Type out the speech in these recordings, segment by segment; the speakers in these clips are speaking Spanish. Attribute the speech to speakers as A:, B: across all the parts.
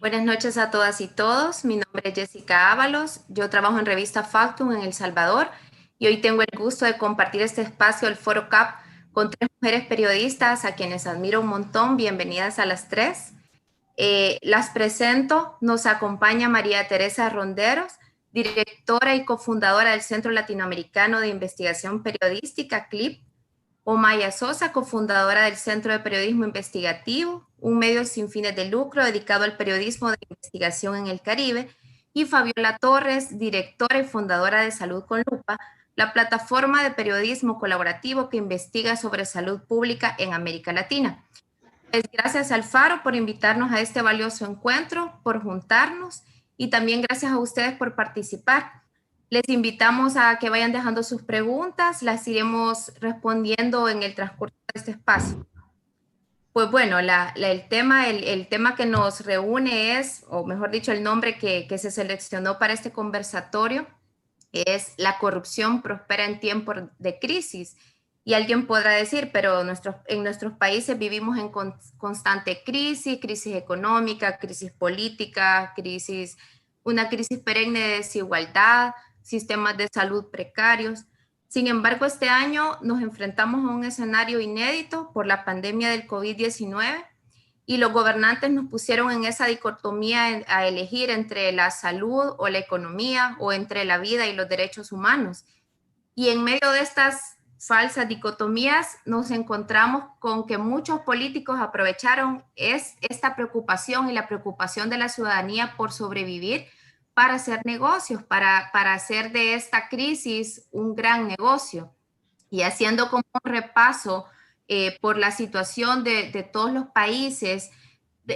A: Buenas noches a todas y todos. Mi nombre es Jessica Ábalos. Yo trabajo en Revista Factum en El Salvador y hoy tengo el gusto de compartir este espacio, el Foro CAP, con tres mujeres periodistas a quienes admiro un montón. Bienvenidas a las tres. Las presento. Nos acompaña María Teresa Ronderos, directora y cofundadora del Centro Latinoamericano de Investigación Periodística, CLIP. Omaya Sosa, cofundadora del Centro de Periodismo Investigativo, un medio sin fines de lucro dedicado al periodismo de investigación en el Caribe, y Fabiola Torres, directora y fundadora de Salud con Lupa, la plataforma de periodismo colaborativo que investiga sobre salud pública en América Latina. Pues gracias al Faro por invitarnos a este valioso encuentro, por juntarnos y también gracias a ustedes por participar. Les invitamos a que vayan dejando sus preguntas, las iremos respondiendo en el transcurso de este espacio. Pues bueno, el tema que nos reúne es, o mejor dicho, el nombre que se seleccionó para este conversatorio es La corrupción prospera en tiempos de crisis. Y alguien podrá decir, pero en nuestros países vivimos en constante crisis económica, crisis política, una crisis perenne de desigualdad, sistemas de salud precarios. Sin embargo, este año nos enfrentamos a un escenario inédito por la pandemia del COVID-19 y los gobernantes nos pusieron en esa dicotomía a elegir entre la salud o la economía o entre la vida y los derechos humanos. Y en medio de estas falsas dicotomías nos encontramos con que muchos políticos aprovecharon esta preocupación y la preocupación de la ciudadanía por sobrevivir para hacer negocios, para hacer de esta crisis un gran negocio. Y haciendo como un repaso por la situación de todos los países,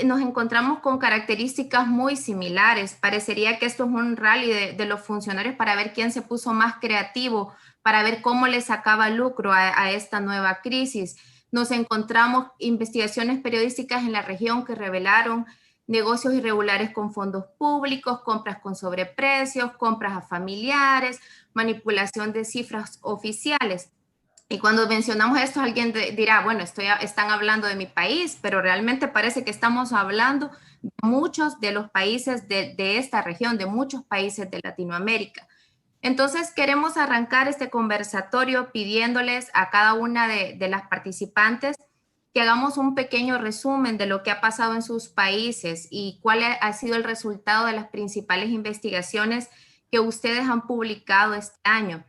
A: nos encontramos con características muy similares. Parecería que esto es un rally de los funcionarios para ver quién se puso más creativo, para ver cómo le sacaba lucro a esta nueva crisis. Nos encontramos investigaciones periodísticas en la región que revelaron negocios irregulares con fondos públicos, compras con sobreprecios, compras a familiares, manipulación de cifras oficiales. Y cuando mencionamos esto, alguien dirá, bueno, están hablando de mi país, pero realmente parece que estamos hablando de muchos de los países de esta región, de muchos países de Latinoamérica. Entonces, queremos arrancar este conversatorio pidiéndoles a cada una de las participantes que hagamos un pequeño resumen de lo que ha pasado en sus países y cuál ha sido el resultado de las principales investigaciones que ustedes han publicado este año.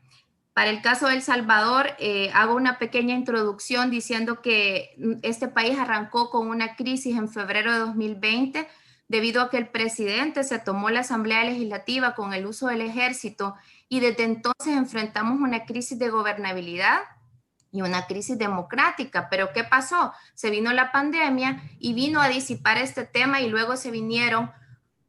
A: Para el caso de El Salvador, hago una pequeña introducción diciendo que este país arrancó con una crisis en febrero de 2020 debido a que el presidente se tomó la Asamblea Legislativa con el uso del ejército y desde entonces enfrentamos una crisis de gobernabilidad y una crisis democrática. Pero ¿qué pasó? Se vino la pandemia y vino a disipar este tema y luego se vinieron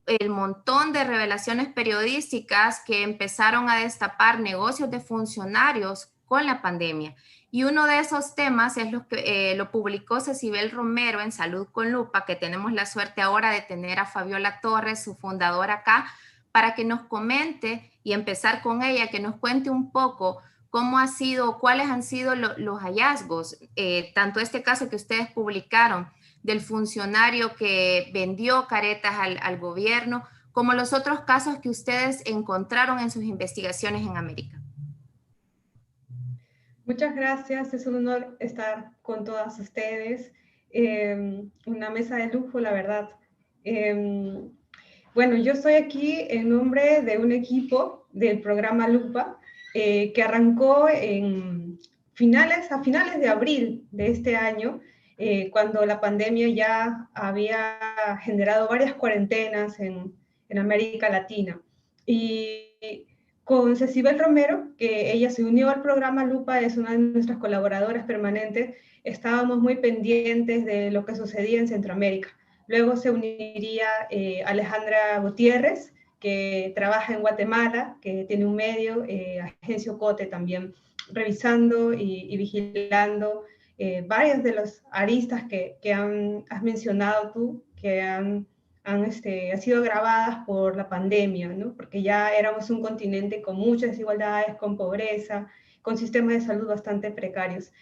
A: el montón de revelaciones periodísticas que empezaron a destapar negocios de funcionarios con la pandemia. Y uno de esos temas es lo que lo publicó Cecibel Romero en Salud con Lupa, que tenemos la suerte ahora de tener a Fabiola Torres, su fundadora acá, para que nos comente y empezar con ella, que nos cuente un poco cómo ha sido, cuáles han sido los hallazgos, tanto este caso que ustedes publicaron del funcionario que vendió caretas al gobierno, como los otros casos que ustedes encontraron en sus investigaciones en América.
B: Muchas gracias, es un honor estar con todas ustedes. Una mesa de lujo, la verdad. Bueno, yo estoy aquí en nombre de un equipo del programa Lupa que arrancó a finales de abril de este año, cuando la pandemia ya había generado varias cuarentenas en América Latina. Y con Cecibel Romero, que ella se unió al programa Lupa, es una de nuestras colaboradoras permanentes, estábamos muy pendientes de lo que sucedía en Centroamérica. Luego se uniría Alejandra Gutiérrez, que trabaja en Guatemala, que tiene un medio, Agencia Ocote también, revisando y vigilando varias de las aristas que has mencionado tú, que han sido agravadas por la pandemia, ¿no? Porque ya éramos un continente con muchas desigualdades, con pobreza, con sistemas de salud bastante precarios.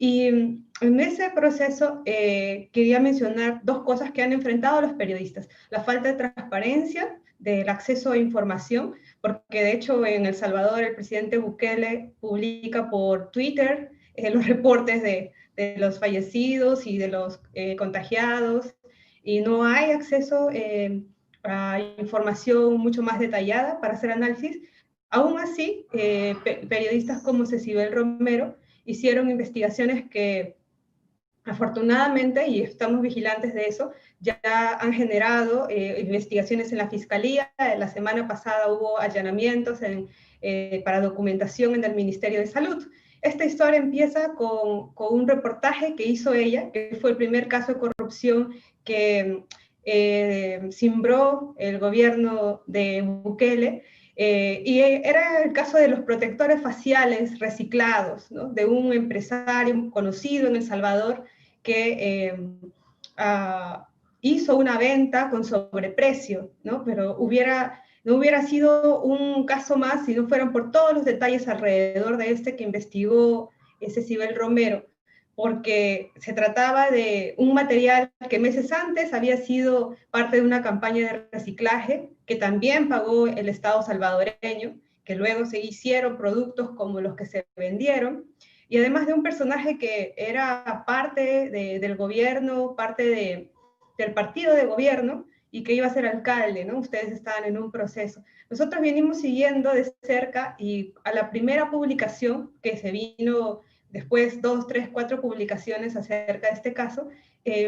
B: Y en ese proceso quería mencionar dos cosas que han enfrentado los periodistas: la falta de transparencia del acceso a información, porque de hecho en El Salvador el presidente Bukele publica por Twitter los reportes de los fallecidos y de los contagiados, y no hay acceso a información mucho más detallada para hacer análisis. Aún así, periodistas como Cecibel Romero hicieron investigaciones que afortunadamente, y estamos vigilantes de eso, ya han generado investigaciones en la Fiscalía. La semana pasada hubo allanamientos para documentación en el Ministerio de Salud. Esta historia empieza con un reportaje que hizo ella, que fue el primer caso de corrupción que cimbró el gobierno de Bukele, y era el caso de los protectores faciales reciclados, ¿no? De un empresario conocido en El Salvador que hizo una venta con sobreprecio, ¿no? Pero no hubiera sido un caso más si no fueran por todos los detalles alrededor de este que investigó Cecibel Romero, porque se trataba de un material que meses antes había sido parte de una campaña de reciclaje que también pagó el Estado salvadoreño, que luego se hicieron productos como los que se vendieron, y además de un personaje que era parte del gobierno, del partido de gobierno, y que iba a ser alcalde, ¿no? Ustedes estaban en un proceso. Nosotros venimos siguiendo de cerca, y a la primera publicación que se vino después, 2, 3, 4 publicaciones acerca de este caso,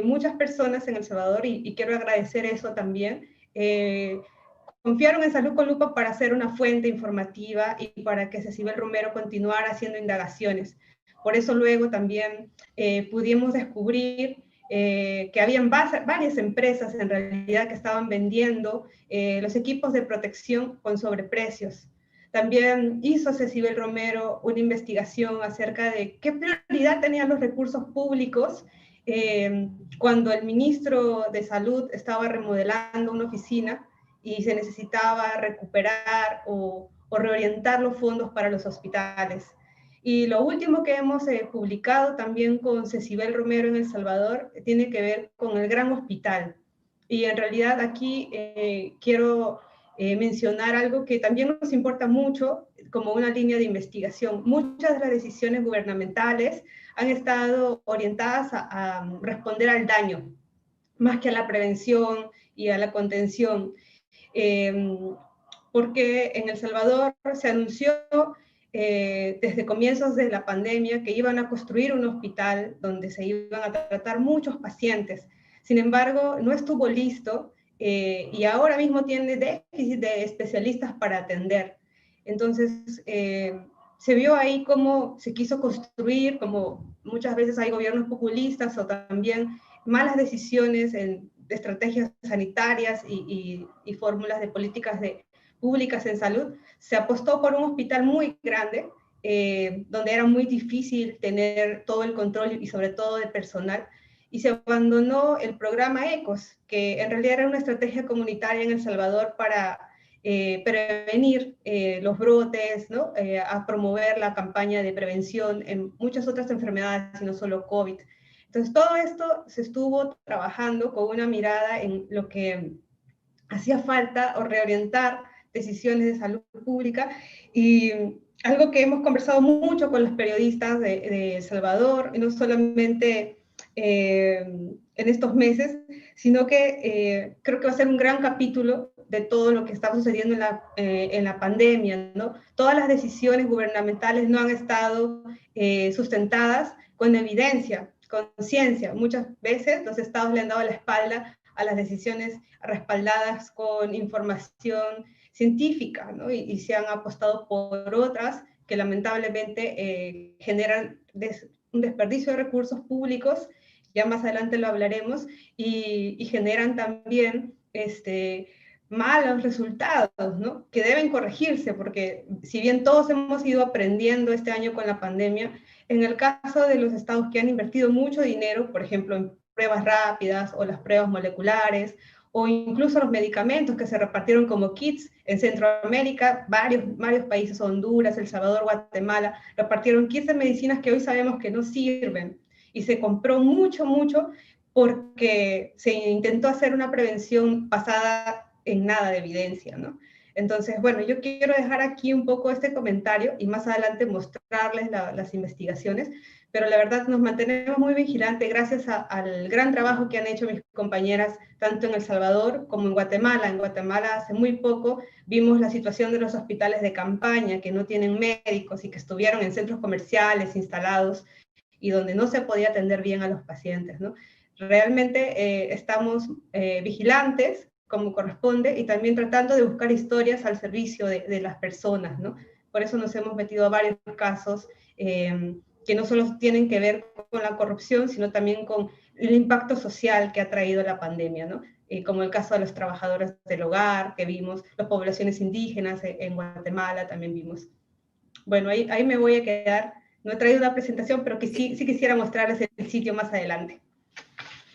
B: muchas personas en El Salvador, y quiero agradecer eso también, confiaron en Salud con Lupa para ser una fuente informativa y para que Cecibel Romero continuara haciendo indagaciones. Por eso luego también pudimos descubrir que habían varias empresas en realidad que estaban vendiendo los equipos de protección con sobreprecios. También hizo Cecibel Romero una investigación acerca de qué prioridad tenían los recursos públicos cuando el ministro de Salud estaba remodelando una oficina y se necesitaba recuperar o reorientar los fondos para los hospitales. Y lo último que hemos publicado también con Cecibel Romero en El Salvador tiene que ver con el Gran Hospital. Y en realidad aquí quiero mencionar algo que también nos importa mucho como una línea de investigación. Muchas de las decisiones gubernamentales han estado orientadas a responder al daño, más que a la prevención y a la contención. Porque en El Salvador se anunció desde comienzos de la pandemia que iban a construir un hospital donde se iban a tratar muchos pacientes. Sin embargo, no estuvo listo y ahora mismo tiene déficit de especialistas para atender. Entonces, se vio ahí cómo se quiso construir, como muchas veces hay gobiernos populistas o también malas decisiones de estrategias sanitarias y fórmulas de políticas públicas en salud. Se apostó por un hospital muy grande, donde era muy difícil tener todo el control y sobre todo de personal, y se abandonó el programa ECOS, que en realidad era una estrategia comunitaria en El Salvador para prevenir los brotes, ¿no? A promover la campaña de prevención en muchas otras enfermedades, y no solo COVID. Entonces, todo esto se estuvo trabajando con una mirada en lo que hacía falta o reorientar decisiones de salud pública, y algo que hemos conversado mucho con los periodistas de El Salvador, y no solamente en estos meses, sino que creo que va a ser un gran capítulo de todo lo que está sucediendo en la pandemia, ¿no? Todas las decisiones gubernamentales no han estado sustentadas con evidencia, con ciencia. Muchas veces los estados le han dado la espalda a las decisiones respaldadas con información científica, ¿no? Y se han apostado por otras que lamentablemente generan un desperdicio de recursos públicos, ya más adelante lo hablaremos, y generan también malos resultados, ¿no? Que deben corregirse, porque si bien todos hemos ido aprendiendo este año con la pandemia, en el caso de los estados que han invertido mucho dinero, por ejemplo, en pruebas rápidas o las pruebas moleculares o incluso los medicamentos que se repartieron como kits en Centroamérica, varios países, Honduras, El Salvador, Guatemala, repartieron kits de medicinas que hoy sabemos que no sirven. Y se compró mucho, mucho porque se intentó hacer una prevención basada en nada de evidencia, ¿no? Entonces, bueno, yo quiero dejar aquí un poco este comentario y más adelante mostrarles las investigaciones, pero la verdad nos mantenemos muy vigilantes gracias al gran trabajo que han hecho mis compañeras, tanto en El Salvador como en Guatemala. En Guatemala hace muy poco vimos la situación de los hospitales de campaña que no tienen médicos y que estuvieron en centros comerciales instalados y donde no se podía atender bien a los pacientes, ¿no? Realmente estamos vigilantes como corresponde y también tratando de buscar historias al servicio de las personas, ¿no? Por eso nos hemos metido a varios casos que no solo tienen que ver con la corrupción, sino también con el impacto social que ha traído la pandemia, ¿no? Como el caso de los trabajadores del hogar que vimos, las poblaciones indígenas en Guatemala también vimos. Bueno, ahí me voy a quedar. No he traído una presentación, pero que sí quisiera mostrarles el sitio más adelante.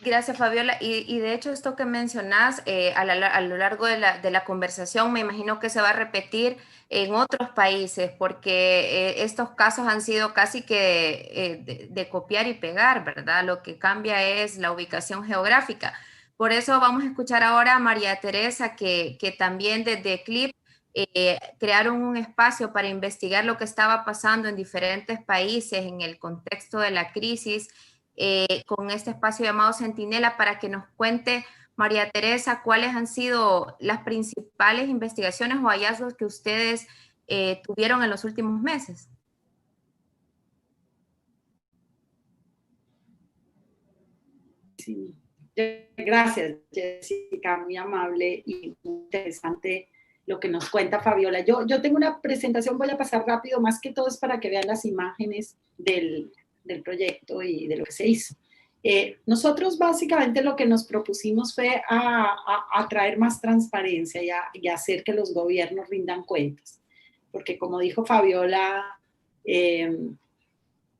A: Gracias, Fabiola. Y de hecho, esto que mencionas a lo largo de la conversación, me imagino que se va a repetir en otros países, porque estos casos han sido casi que de copiar y pegar, ¿verdad? Lo que cambia es la ubicación geográfica. Por eso vamos a escuchar ahora a María Teresa, que también desde CLIP crearon un espacio para investigar lo que estaba pasando en diferentes países en el contexto de la crisis con este espacio llamado Centinela para que nos cuente, María Teresa, cuáles han sido las principales investigaciones o hallazgos que ustedes tuvieron en los últimos meses.
C: Sí. Gracias, Jessica, muy amable y muy interesante lo que nos cuenta Fabiola. Yo tengo una presentación, voy a pasar rápido, más que todo es para que vean las imágenes del proyecto y de lo que se hizo. Nosotros básicamente lo que nos propusimos fue a traer más transparencia y a hacer que los gobiernos rindan cuentas, porque como dijo Fabiola,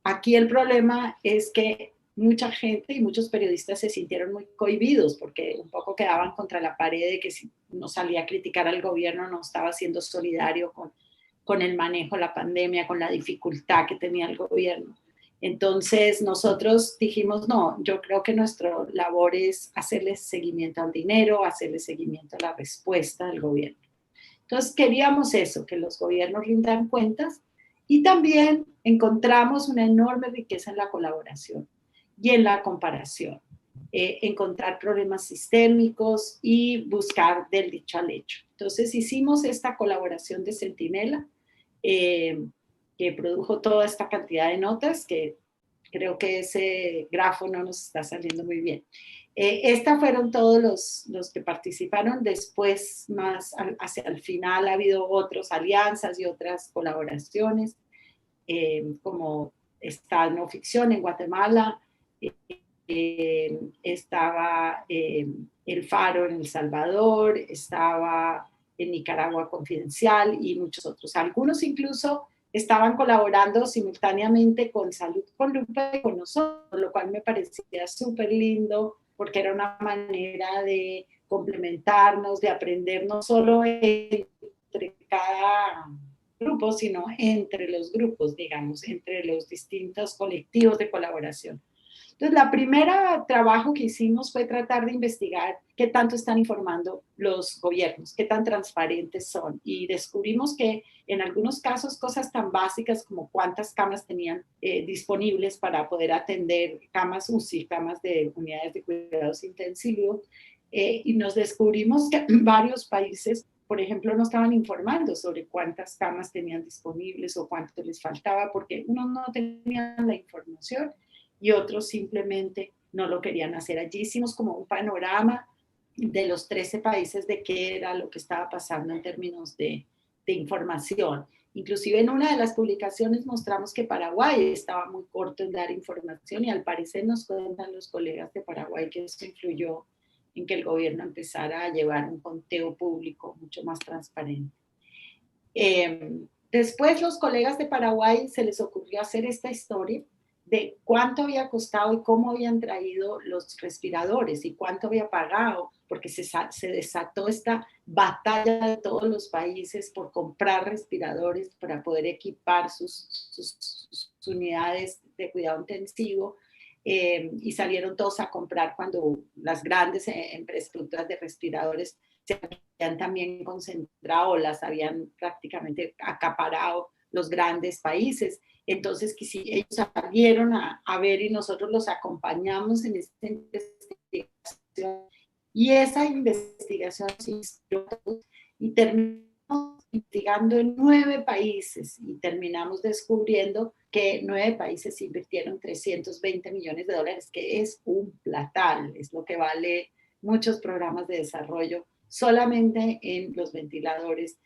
C: aquí el problema es que mucha gente y muchos periodistas se sintieron muy cohibidos porque un poco quedaban contra la pared de que si no salía a criticar al gobierno no estaba siendo solidario con el manejo de la pandemia, con la dificultad que tenía el gobierno. Entonces nosotros dijimos, no, yo creo que nuestra labor es hacerle seguimiento al dinero, hacerle seguimiento a la respuesta del gobierno. Entonces queríamos eso, que los gobiernos rindan cuentas y también encontramos una enorme riqueza en la colaboración y en la comparación. Encontrar problemas sistémicos y buscar del dicho al hecho. Entonces hicimos esta colaboración de Centinela, que produjo toda esta cantidad de notas, que creo que ese grafo no nos está saliendo muy bien. Estas fueron todos los que participaron. Después, más hacia el final, ha habido otras alianzas y otras colaboraciones, como está No Ficción en Guatemala, estaba El Faro en El Salvador, estaba en Nicaragua Confidencial y muchos otros. Algunos incluso estaban colaborando simultáneamente con Salud con Lupa y con nosotros, lo cual me parecía súper lindo porque era una manera de complementarnos, de aprender no solo entre cada grupo, sino entre los grupos, digamos, entre los distintos colectivos de colaboración. Entonces, la primera trabajo que hicimos fue tratar de investigar qué tanto están informando los gobiernos, qué tan transparentes son. Y descubrimos que en algunos casos cosas tan básicas como cuántas camas tenían disponibles para poder atender, camas UCI, camas de unidades de cuidados intensivos, y nos descubrimos que varios países, por ejemplo, no estaban informando sobre cuántas camas tenían disponibles o cuánto les faltaba, porque uno no tenía la información y otros simplemente no lo querían hacer. Allí hicimos como un panorama de los 13 países de qué era lo que estaba pasando en términos de información. Inclusive en una de las publicaciones mostramos que Paraguay estaba muy corto en dar información y al parecer nos cuentan los colegas de Paraguay que eso influyó en que el gobierno empezara a llevar un conteo público mucho más transparente. Después los colegas de Paraguay se les ocurrió hacer esta historia de cuánto había costado y cómo habían traído los respiradores y cuánto había pagado, porque se desató esta batalla de todos los países por comprar respiradores para poder equipar sus unidades de cuidado intensivo. Y salieron todos a comprar cuando las grandes empresas productoras de respiradores se habían también concentrado, las habían prácticamente acaparado los grandes países. Entonces ellos salieron a ver y nosotros los acompañamos en esta investigación. Y esa investigación se inspiró y terminamos investigando en 9 países y terminamos descubriendo que 9 países invirtieron 320 millones de dólares, que es un platal, es lo que vale muchos programas de desarrollo solamente en los ventiladores.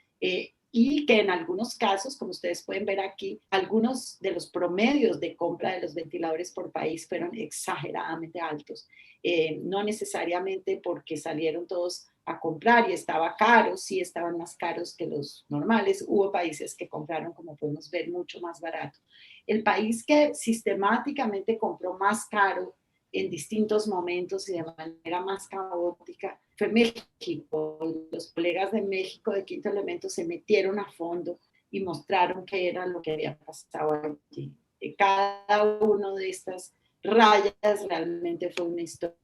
C: Y que en algunos casos, como ustedes pueden ver aquí, algunos de los promedios de compra de los ventiladores por país fueron exageradamente altos. No necesariamente porque salieron todos a comprar y estaba caro, sí estaban más caros que los normales. Hubo países que compraron, como podemos ver, mucho más barato. El país que sistemáticamente compró más caro en distintos momentos y de manera más caótica fue México. Los colegas de México de Quinto Elemento se metieron a fondo y mostraron qué era lo que había pasado allí. Cada uno de estas rayas realmente fue una historia.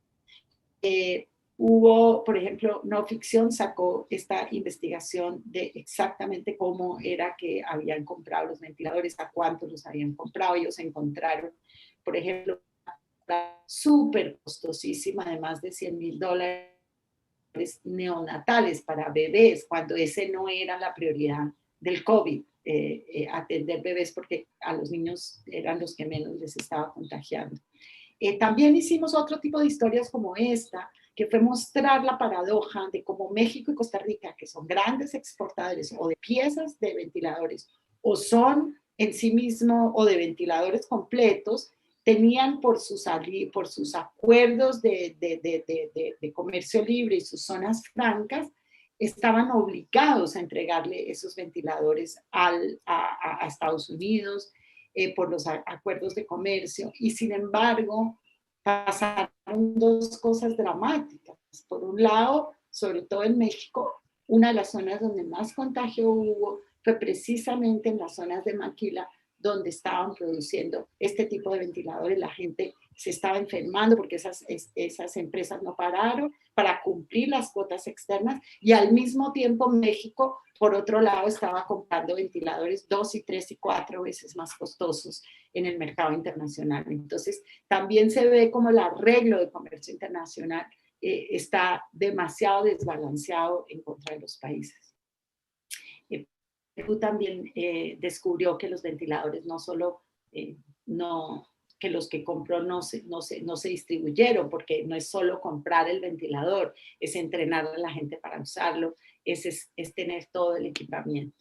C: Hubo, por ejemplo, No Ficción sacó esta investigación de exactamente cómo era que habían comprado los ventiladores, a cuántos los habían comprado. Ellos encontraron, por ejemplo, súper costosísima de más de $100,000 neonatales para bebés, cuando ese no era la prioridad del COVID, atender bebés, porque a los niños eran los que menos les estaba contagiando. También hicimos otro tipo de historias como esta, que fue mostrar la paradoja de cómo México y Costa Rica, que son grandes exportadores o de piezas de ventiladores, o son en sí mismo, o de ventiladores completos, tenían por sus acuerdos de comercio libre y sus zonas francas, estaban obligados a entregarle esos ventiladores a Estados Unidos por los acuerdos de comercio. Y sin embargo, pasaron 2 cosas dramáticas. Por un lado, sobre todo en México, una de las zonas donde más contagio hubo fue precisamente en las zonas de Maquila, donde estaban produciendo este tipo de ventiladores. La gente se estaba enfermando porque esas empresas no pararon para cumplir las cuotas externas, y al mismo tiempo México, por otro lado, estaba comprando ventiladores 2 y 3 y 4 veces más costosos en el mercado internacional. Entonces, también se ve como el arreglo de comercio internacional está demasiado desbalanceado en contra de los países. Perú también descubrió que los ventiladores no solo que los que compró no se distribuyeron, porque no es solo comprar el ventilador, es entrenar a la gente para usarlo, es tener todo el equipamiento.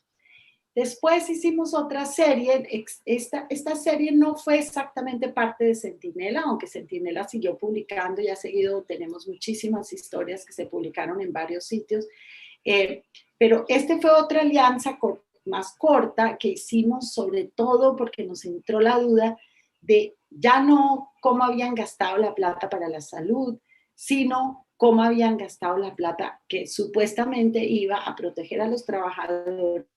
C: Después hicimos otra serie. Esta serie no fue exactamente parte de Centinela, aunque Centinela siguió publicando y ha seguido, tenemos muchísimas historias que se publicaron en varios sitios. Pero fue otra alianza más corta que hicimos, sobre todo porque nos entró la duda de ya no cómo habían gastado la plata para la salud, sino cómo habían gastado la plata que supuestamente iba a proteger a los trabajadores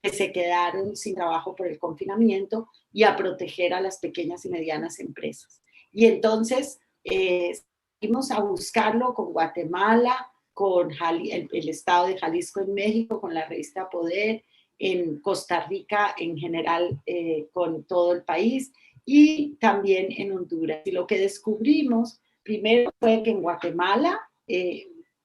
C: que se quedaron sin trabajo por el confinamiento y a proteger a las pequeñas y medianas empresas. Y entonces fuimos a buscarlo con Guatemala, con el estado de Jalisco en México, con la revista Poder, en Costa Rica en general, con todo el país, y también en Honduras. Y lo que descubrimos primero fue que en Guatemala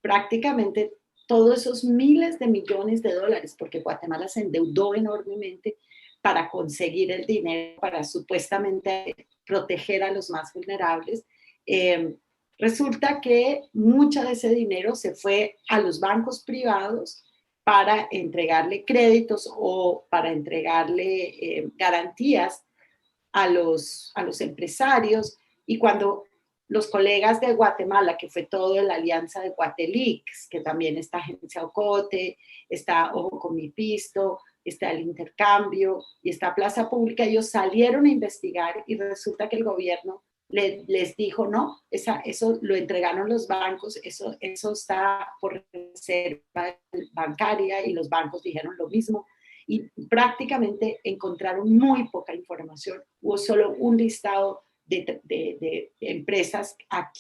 C: prácticamente todos esos miles de millones de dólares, porque Guatemala se endeudó enormemente para conseguir el dinero para supuestamente proteger a los más vulnerables, resulta que mucho de ese dinero se fue a los bancos privados para entregarle créditos o para entregarle garantías a los empresarios. Y cuando los colegas de Guatemala, que fue todo la alianza de Guatelix, que también está Agencia Ocote, está Ojo con mi Pisto, está el intercambio y está Plaza Pública. Ellos salieron a investigar y resulta que el gobierno les dijo, no, eso lo entregaron los bancos, eso está por reserva bancaria, y los bancos dijeron lo mismo. Y prácticamente encontraron muy poca información. Hubo solo un listado de empresas a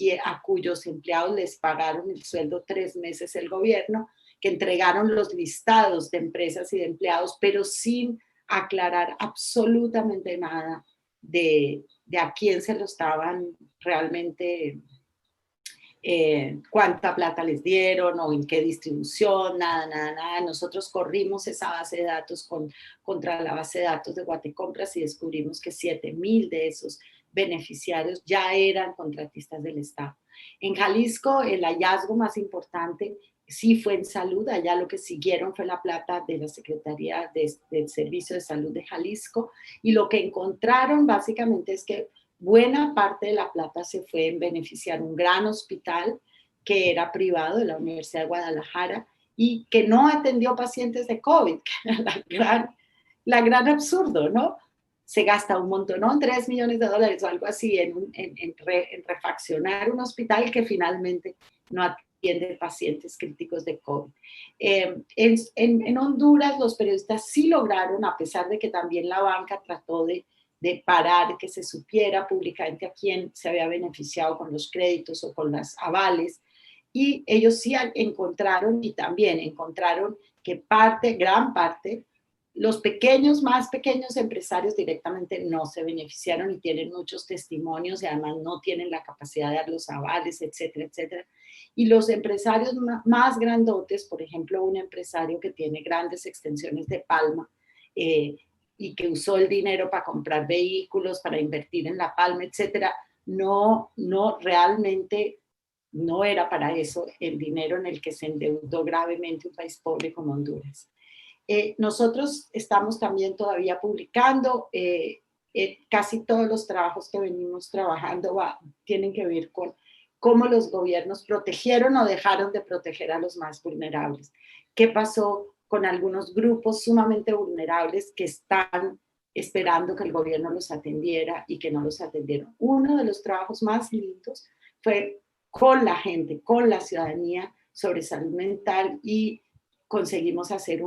C: cuyos empleados les pagaron el sueldo 3 meses el gobierno, que entregaron los listados de empresas y de empleados, pero sin aclarar absolutamente nada de a quién se lo estaban realmente, cuánta plata les dieron o en qué distribución, nada. Nosotros corrimos esa base de datos contra la base de datos de Guatecompras y descubrimos que 7,000 de esos beneficiarios ya eran contratistas del Estado. En Jalisco, el hallazgo más importante sí fue en salud. Allá lo que siguieron fue la plata de la Secretaría del Servicio de Salud de Jalisco, y lo que encontraron básicamente es que buena parte de la plata se fue en beneficiar un gran hospital que era privado de la Universidad de Guadalajara y que no atendió pacientes de COVID, que era la gran absurdo, ¿no? Se gasta un montón, ¿no? $3 millones o algo así en refaccionar un hospital que finalmente no atiende pacientes críticos de COVID. En Honduras los periodistas sí lograron, a pesar de que también la banca trató de parar que se supiera públicamente a quién se había beneficiado con los créditos o con las avales, y ellos sí encontraron, y también encontraron que gran parte, los más pequeños empresarios directamente no se beneficiaron, y tienen muchos testimonios y además no tienen la capacidad de dar los avales, etcétera, etcétera. Y los empresarios más grandotes, por ejemplo, un empresario que tiene grandes extensiones de palma, y que usó el dinero para comprar vehículos, para invertir en la palma, etcétera, realmente no era para eso el dinero en el que se endeudó gravemente un país pobre como Honduras. Nosotros estamos también todavía publicando, casi todos los trabajos que venimos trabajando tienen que ver con cómo los gobiernos protegieron o dejaron de proteger a los más vulnerables. ¿Qué pasó con algunos grupos sumamente vulnerables que están esperando que el gobierno los atendiera y que no los atendieron? Uno de los trabajos más lindos fue con la gente, con la ciudadanía, sobre salud mental, y conseguimos hacer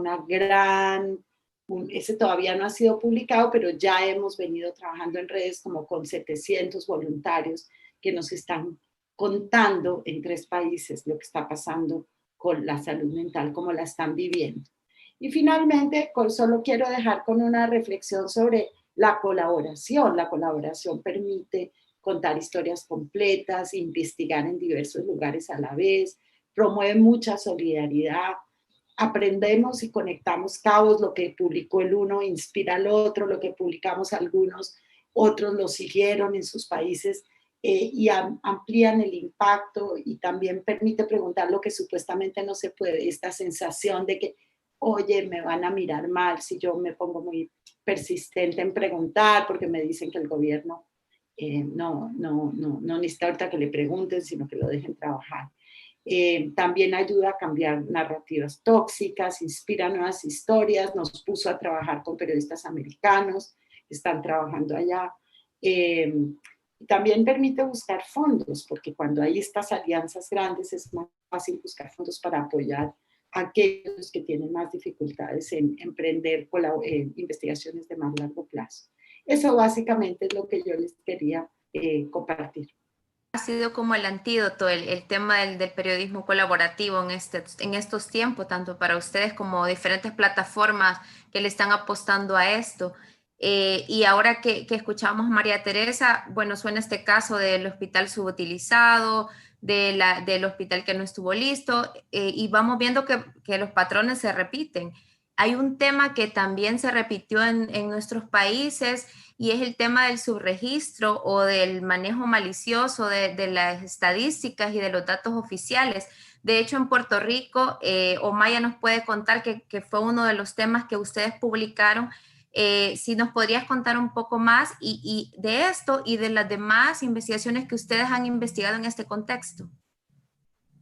C: ese todavía no ha sido publicado, pero ya hemos venido trabajando en redes como con 700 voluntarios que nos están contando en 3 países lo que está pasando con la salud mental, cómo la están viviendo. Y finalmente, solo quiero dejar con una reflexión sobre la colaboración. La colaboración permite contar historias completas, investigar en diversos lugares a la vez, promueve mucha solidaridad, aprendemos y conectamos cabos. Lo que publicó el uno inspira al otro, lo que publicamos algunos, otros lo siguieron en sus países, y amplían el impacto, y también permite preguntar lo que supuestamente no se puede, esta sensación de que, oye, me van a mirar mal si yo me pongo muy persistente en preguntar, porque me dicen que el gobierno no necesita ahorita que le pregunten, sino que lo dejen trabajar. También ayuda a cambiar narrativas tóxicas, inspira nuevas historias, nos puso a trabajar con periodistas americanos que están trabajando allá. También permite buscar fondos, porque cuando hay estas alianzas grandes es más fácil buscar fondos para apoyar a aquellos que tienen más dificultades en emprender investigaciones de más largo plazo. Eso básicamente es lo que yo les quería compartir.
A: Ha sido como el antídoto, el tema del periodismo colaborativo en estos tiempos, tanto para ustedes como diferentes plataformas que le están apostando a esto. Y ahora que escuchamos a María Teresa, bueno, suena este caso del hospital subutilizado, del hospital que no estuvo listo, y vamos viendo que los patrones se repiten. Hay un tema que también se repitió en nuestros países, y es el tema del subregistro o del manejo malicioso de las estadísticas y de los datos oficiales. De hecho, en Puerto Rico, Omaya nos puede contar que fue uno de los temas que ustedes publicaron. Si nos podrías contar un poco más y de esto y de las demás investigaciones que ustedes han investigado en este contexto.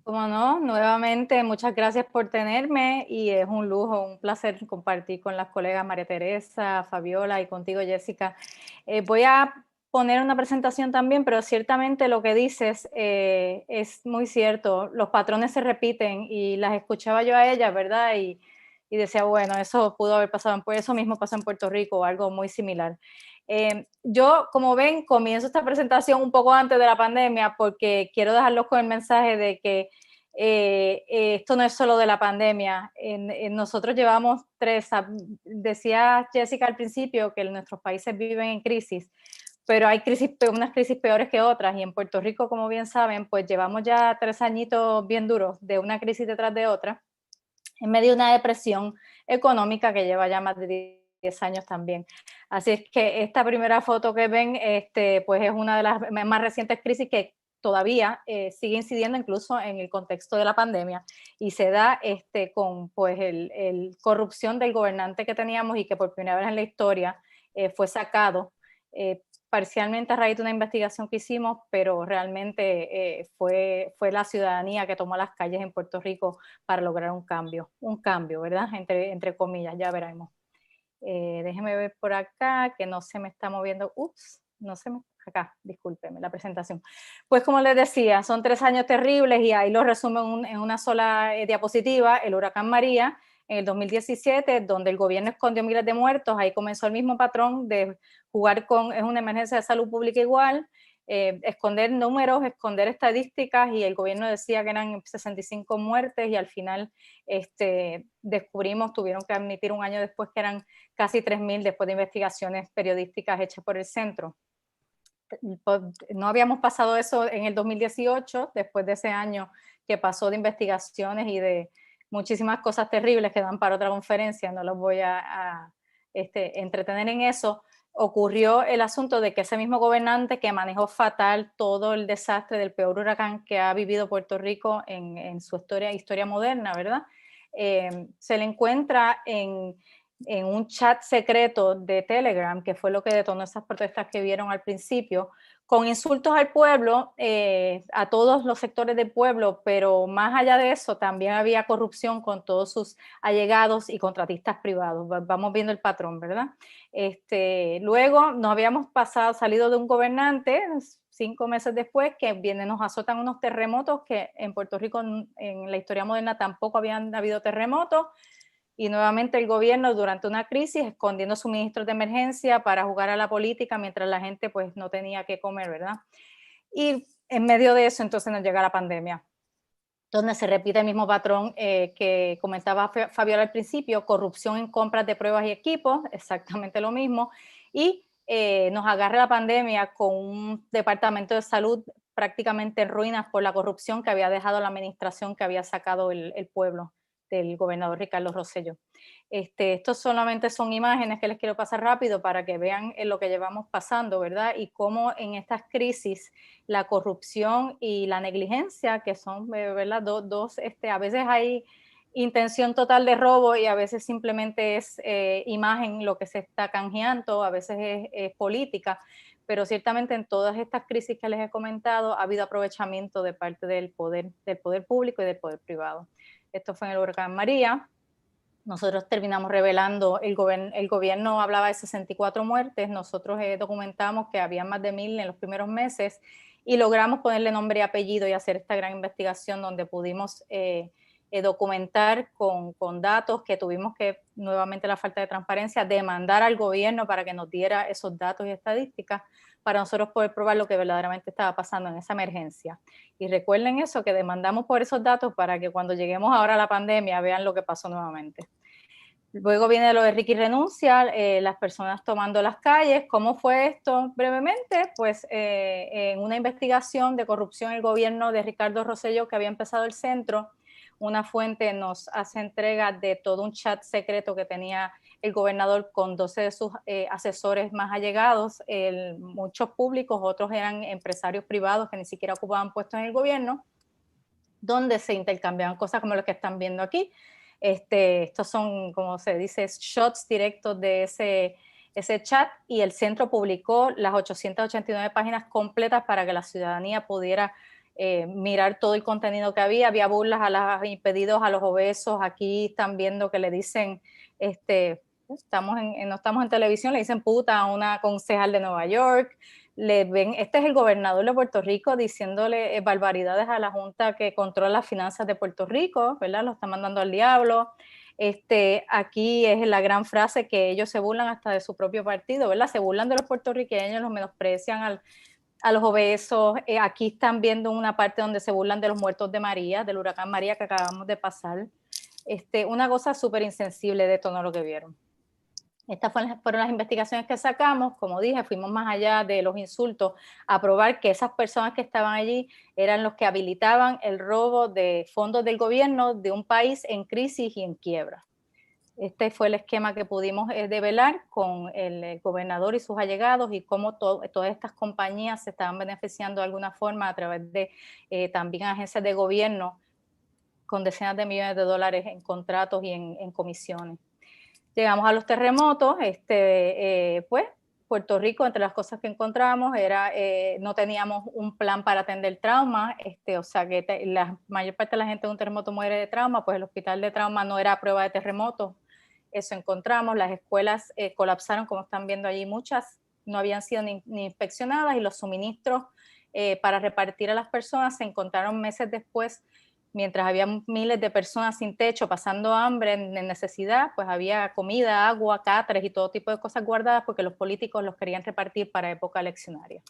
D: Como no, nuevamente muchas gracias por tenerme y es un lujo, un placer compartir con las colegas María Teresa, Fabiola y contigo, Jessica. Voy a poner una presentación también, pero ciertamente lo que dices es muy cierto. Los patrones se repiten y las escuchaba yo a ellas, ¿verdad? Y decía, bueno, eso pudo haber pasado, eso mismo pasó en Puerto Rico o algo muy similar. Yo, como ven, comienzo esta presentación un poco antes de la pandemia porque quiero dejarlos con el mensaje de que esto no es solo de la pandemia. Nosotros llevamos decía Jessica al principio que nuestros países viven en crisis, pero hay unas crisis peores que otras y en Puerto Rico, como bien saben, pues llevamos ya 3 añitos bien duros de una crisis detrás de otra en medio de una depresión económica que lleva ya más de 10 años también. Así es que esta primera foto que ven, pues es una de las más recientes crisis que todavía sigue incidiendo incluso en el contexto de la pandemia y se da con pues el corrupción del gobernante que teníamos y que por primera vez en la historia fue sacado parcialmente a raíz de una investigación que hicimos, pero realmente fue la ciudadanía que tomó las calles en Puerto Rico para lograr un cambio, ¿verdad? Entre comillas, ya veremos. Déjeme ver por acá, que no se me está moviendo, acá, discúlpeme la presentación. Pues como les decía, son 3 años terribles y ahí lo resumo en una sola diapositiva, el huracán María, en el 2017, donde el gobierno escondió miles de muertos, ahí comenzó el mismo patrón de jugar es una emergencia de salud pública igual, esconder números, esconder estadísticas, y el gobierno decía que eran 65 muertes y al final tuvieron que admitir un año después que eran casi 3.000 después de investigaciones periodísticas hechas por el centro. No habíamos pasado eso en el 2018, después de ese año que pasó de investigaciones y de muchísimas cosas terribles que dan para otra conferencia, no los voy a entretener en eso. Ocurrió el asunto de que ese mismo gobernante que manejó fatal todo el desastre del peor huracán que ha vivido Puerto Rico en su historia moderna, ¿verdad? Se le encuentra en un chat secreto de Telegram, que fue lo que detonó esas protestas que vieron al principio, con insultos al pueblo, a todos los sectores del pueblo, pero más allá de eso también había corrupción con todos sus allegados y contratistas privados. Vamos viendo el patrón, ¿verdad? Luego nos habíamos salido de un gobernante 5 meses después que nos azotan unos terremotos que en Puerto Rico en la historia moderna tampoco habían habido terremotos. Y nuevamente el gobierno durante una crisis escondiendo suministros de emergencia para jugar a la política mientras la gente pues no tenía que comer, ¿verdad? Y en medio de eso entonces nos llega la pandemia, donde se repite el mismo patrón que comentaba Fabiola al principio, corrupción en compras de pruebas y equipos, exactamente lo mismo, y nos agarra la pandemia con un departamento de salud prácticamente en ruinas por la corrupción que había dejado la administración que había sacado el pueblo del gobernador Ricardo Rosselló. Estos solamente son imágenes que les quiero pasar rápido para que vean lo que llevamos pasando, ¿verdad? Y cómo en estas crisis la corrupción y la negligencia, que son, ¿verdad? A veces hay intención total de robo y a veces simplemente es imagen lo que se está canjeando, a veces es política, pero ciertamente en todas estas crisis que les he comentado ha habido aprovechamiento de parte del poder público y del poder privado. Esto fue en el huracán María. Nosotros terminamos revelando, el gobierno hablaba de 64 muertes, nosotros documentamos que había más de 1.000 en los primeros meses y logramos ponerle nombre y apellido y hacer esta gran investigación donde pudimos documentar con datos que tuvimos que, nuevamente la falta de transparencia, demandar al gobierno para que nos diera esos datos y estadísticas para nosotros poder probar lo que verdaderamente estaba pasando en esa emergencia. Y recuerden eso, que demandamos por esos datos para que cuando lleguemos ahora a la pandemia vean lo que pasó nuevamente. Luego viene lo de Ricky renuncia, las personas tomando las calles. ¿Cómo fue esto? Brevemente, pues en una investigación de corrupción en el gobierno de Ricardo Rosselló que había empezado el centro, una fuente nos hace entrega de todo un chat secreto que tenía el gobernador con 12 de sus asesores más allegados, muchos públicos, otros eran empresarios privados que ni siquiera ocupaban puestos en el gobierno, donde se intercambiaban cosas como lo que están viendo aquí. Estos son, como se dice, shots directos de ese chat, y el centro publicó las 889 páginas completas para que la ciudadanía pudiera mirar todo el contenido que había burlas y pedidos a los obesos. Aquí están viendo que le dicen, no estamos en televisión, le dicen puta a una concejal de Nueva York. Este es el gobernador de Puerto Rico diciéndole barbaridades a la Junta que controla las finanzas de Puerto Rico, ¿verdad? Lo están mandando al diablo. Aquí es la gran frase que ellos se burlan hasta de su propio partido, ¿verdad? Se burlan de los puertorriqueños, los menosprecian a los obesos. Aquí están viendo una parte donde se burlan de los muertos de María, del huracán María que acabamos de pasar. Una cosa súper insensible de todo lo que vieron. Estas fueron las investigaciones que sacamos. Como dije, fuimos más allá de los insultos a probar que esas personas que estaban allí eran los que habilitaban el robo de fondos del gobierno de un país en crisis y en quiebra. Este fue el esquema que pudimos develar con el gobernador y sus allegados y cómo todas estas compañías se estaban beneficiando de alguna forma a través de también agencias de gobierno con decenas de millones de dólares en contratos y en comisiones. Llegamos a los terremotos. Pues Puerto Rico, entre las cosas que encontramos era no teníamos un plan para atender trauma, o sea que la mayor parte de la gente de un terremoto muere de trauma, pues el hospital de trauma no era a prueba de terremotos. Eso encontramos. Las escuelas colapsaron, como están viendo allí, muchas no habían sido ni inspeccionadas, y los suministros para repartir a las personas se encontraron meses después. Mientras había miles de personas sin techo, pasando hambre, en necesidad, pues había comida, agua, cáteres y todo tipo de cosas guardadas porque los políticos los querían repartir para época eleccionaria.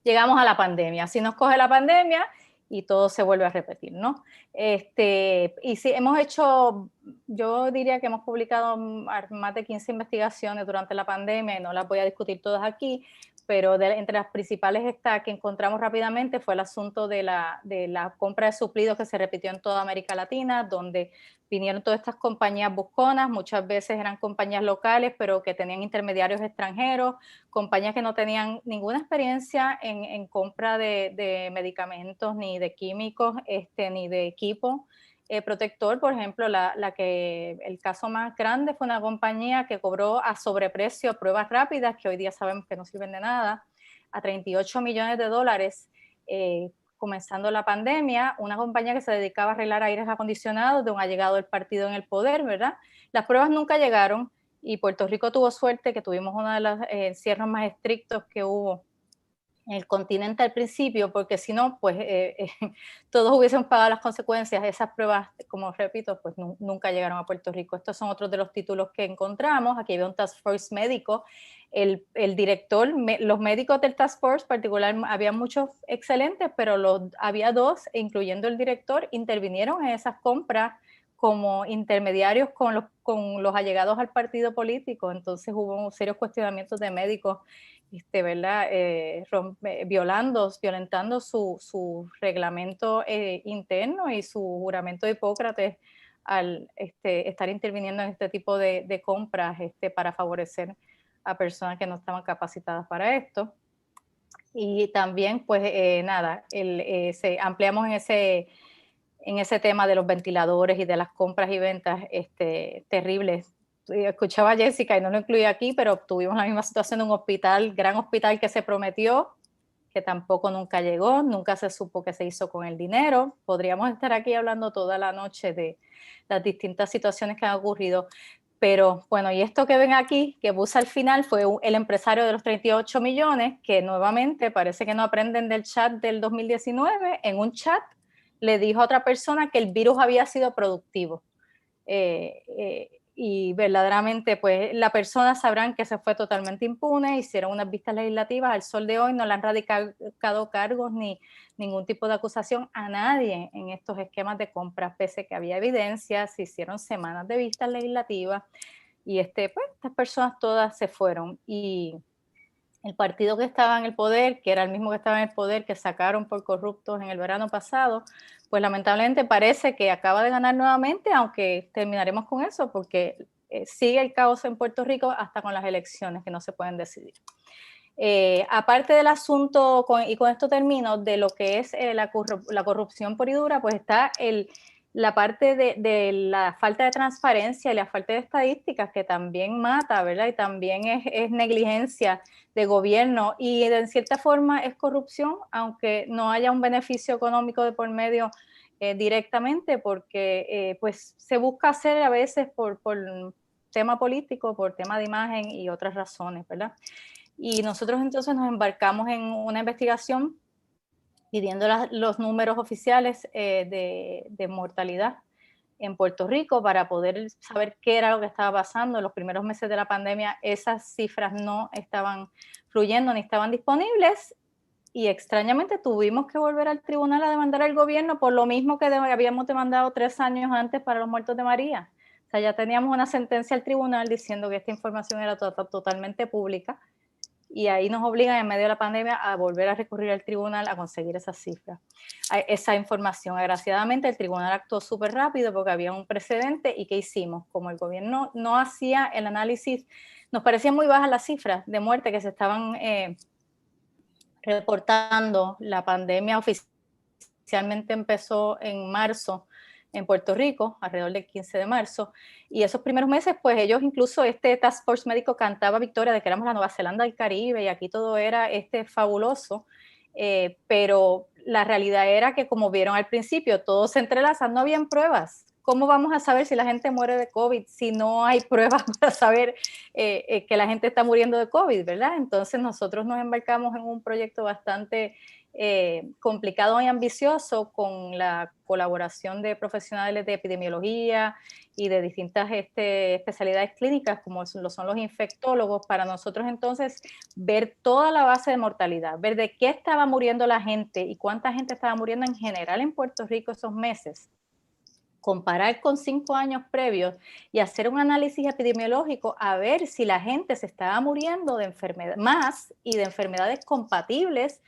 D: Llegamos a la pandemia. Así nos coge la pandemia y todo se vuelve a repetir, ¿no? Y sí, hemos hecho, yo diría que hemos publicado más de 15 investigaciones durante la pandemia, y no las voy a discutir todas aquí, pero entre las principales que encontramos rápidamente fue el asunto de la compra de suplidos que se repitió en toda América Latina, donde vinieron todas estas compañías busconas. Muchas veces eran compañías locales, pero que tenían intermediarios extranjeros, compañías que no tenían ninguna experiencia en compra de medicamentos, ni de químicos, ni de equipo protector. Por ejemplo, el caso más grande fue una compañía que cobró a sobreprecio pruebas rápidas, que hoy día sabemos que no sirven de nada, a $38 millones, comenzando la pandemia. Una compañía que se dedicaba a arreglar aires acondicionados de un allegado del partido en el poder, ¿verdad? Las pruebas nunca llegaron y Puerto Rico tuvo suerte que tuvimos uno de los encierros más estrictos que hubo en el continente al principio, porque si no, pues todos hubiesen pagado las consecuencias. Esas pruebas, como repito, pues nunca llegaron a Puerto Rico. Estos son otros de los títulos que encontramos. Aquí había un task force médico. El director, los médicos del task force particular, había muchos excelentes, pero había dos, incluyendo el director, intervinieron en esas compras como intermediarios con los allegados al partido político. Entonces hubo serios cuestionamientos de médicos, ¿verdad? Violentando su reglamento interno y su juramento de Hipócrates al estar interviniendo en este tipo de compras para favorecer a personas que no estaban capacitadas para esto. Y también, pues nada, ampliamos en ese tema de los ventiladores y de las compras y ventas terribles. Escuchaba a Jessica y no lo incluí aquí, pero tuvimos la misma situación de un hospital, gran hospital que se prometió, que tampoco nunca llegó, nunca se supo qué se hizo con el dinero. Podríamos estar aquí hablando toda la noche de las distintas situaciones que han ocurrido. Pero bueno, y esto que ven aquí, que puse al final, fue el empresario de los 38 millones, que nuevamente parece que no aprenden del chat del 2019, en un chat le dijo a otra persona que el virus había sido productivo. Y verdaderamente, pues la persona sabrán que se fue totalmente impune, hicieron unas vistas legislativas, al sol de hoy no le han radicado cargos ni ningún tipo de acusación a nadie en estos esquemas de compras, pese que había evidencias. Se hicieron semanas de vistas legislativas y pues estas personas todas se fueron. Y el partido que estaba en el poder, que era el mismo que estaba en el poder, que sacaron por corruptos en el verano pasado, pues lamentablemente parece que acaba de ganar nuevamente, aunque terminaremos con eso, porque sigue el caos en Puerto Rico hasta con las elecciones que no se pueden decidir. Aparte del asunto, y con esto termino, de lo que es la corrupción pura y dura, pues está la parte de la falta de transparencia y la falta de estadísticas, que también mata, ¿verdad? Y también es negligencia de gobierno y en cierta forma es corrupción, aunque no haya un beneficio económico de por medio directamente, porque pues se busca hacer a veces por tema político, por tema de imagen y otras razones, ¿verdad? Y nosotros entonces nos embarcamos en una investigación pidiendo los números oficiales de mortalidad en Puerto Rico para poder saber qué era lo que estaba pasando. En los primeros meses de la pandemia esas cifras no estaban fluyendo ni estaban disponibles y extrañamente tuvimos que volver al tribunal a demandar al gobierno por lo mismo que habíamos demandado 3 años antes para los muertos de María. O sea, ya teníamos una sentencia al tribunal diciendo que esta información era totalmente pública y ahí nos obligan en medio de la pandemia a volver a recurrir al tribunal a conseguir esas cifras, esa información. Agraciadamente el tribunal actuó súper rápido porque había un precedente y ¿qué hicimos? Como el gobierno no hacía el análisis, nos parecían muy bajas las cifras de muerte que se estaban reportando. La pandemia oficialmente empezó en marzo en Puerto Rico, alrededor del 15 de marzo, y esos primeros meses, pues ellos incluso, este Task Force médico cantaba victoria de que éramos la Nueva Zelanda del Caribe y aquí todo era fabuloso, pero la realidad era que, como vieron al principio, todo se entrelaza, no habían pruebas. ¿Cómo vamos a saber si la gente muere de COVID si no hay pruebas para saber que la gente está muriendo de COVID, ¿verdad? Entonces nosotros nos embarcamos en un proyecto bastante complicado y ambicioso con la colaboración de profesionales de epidemiología y de distintas especialidades clínicas como lo son los infectólogos, para nosotros entonces ver toda la base de mortalidad, ver de qué estaba muriendo la gente y cuánta gente estaba muriendo en general en Puerto Rico esos meses, comparar con 5 años previos y hacer un análisis epidemiológico a ver si la gente se estaba muriendo de enfermedades más y de enfermedades compatibles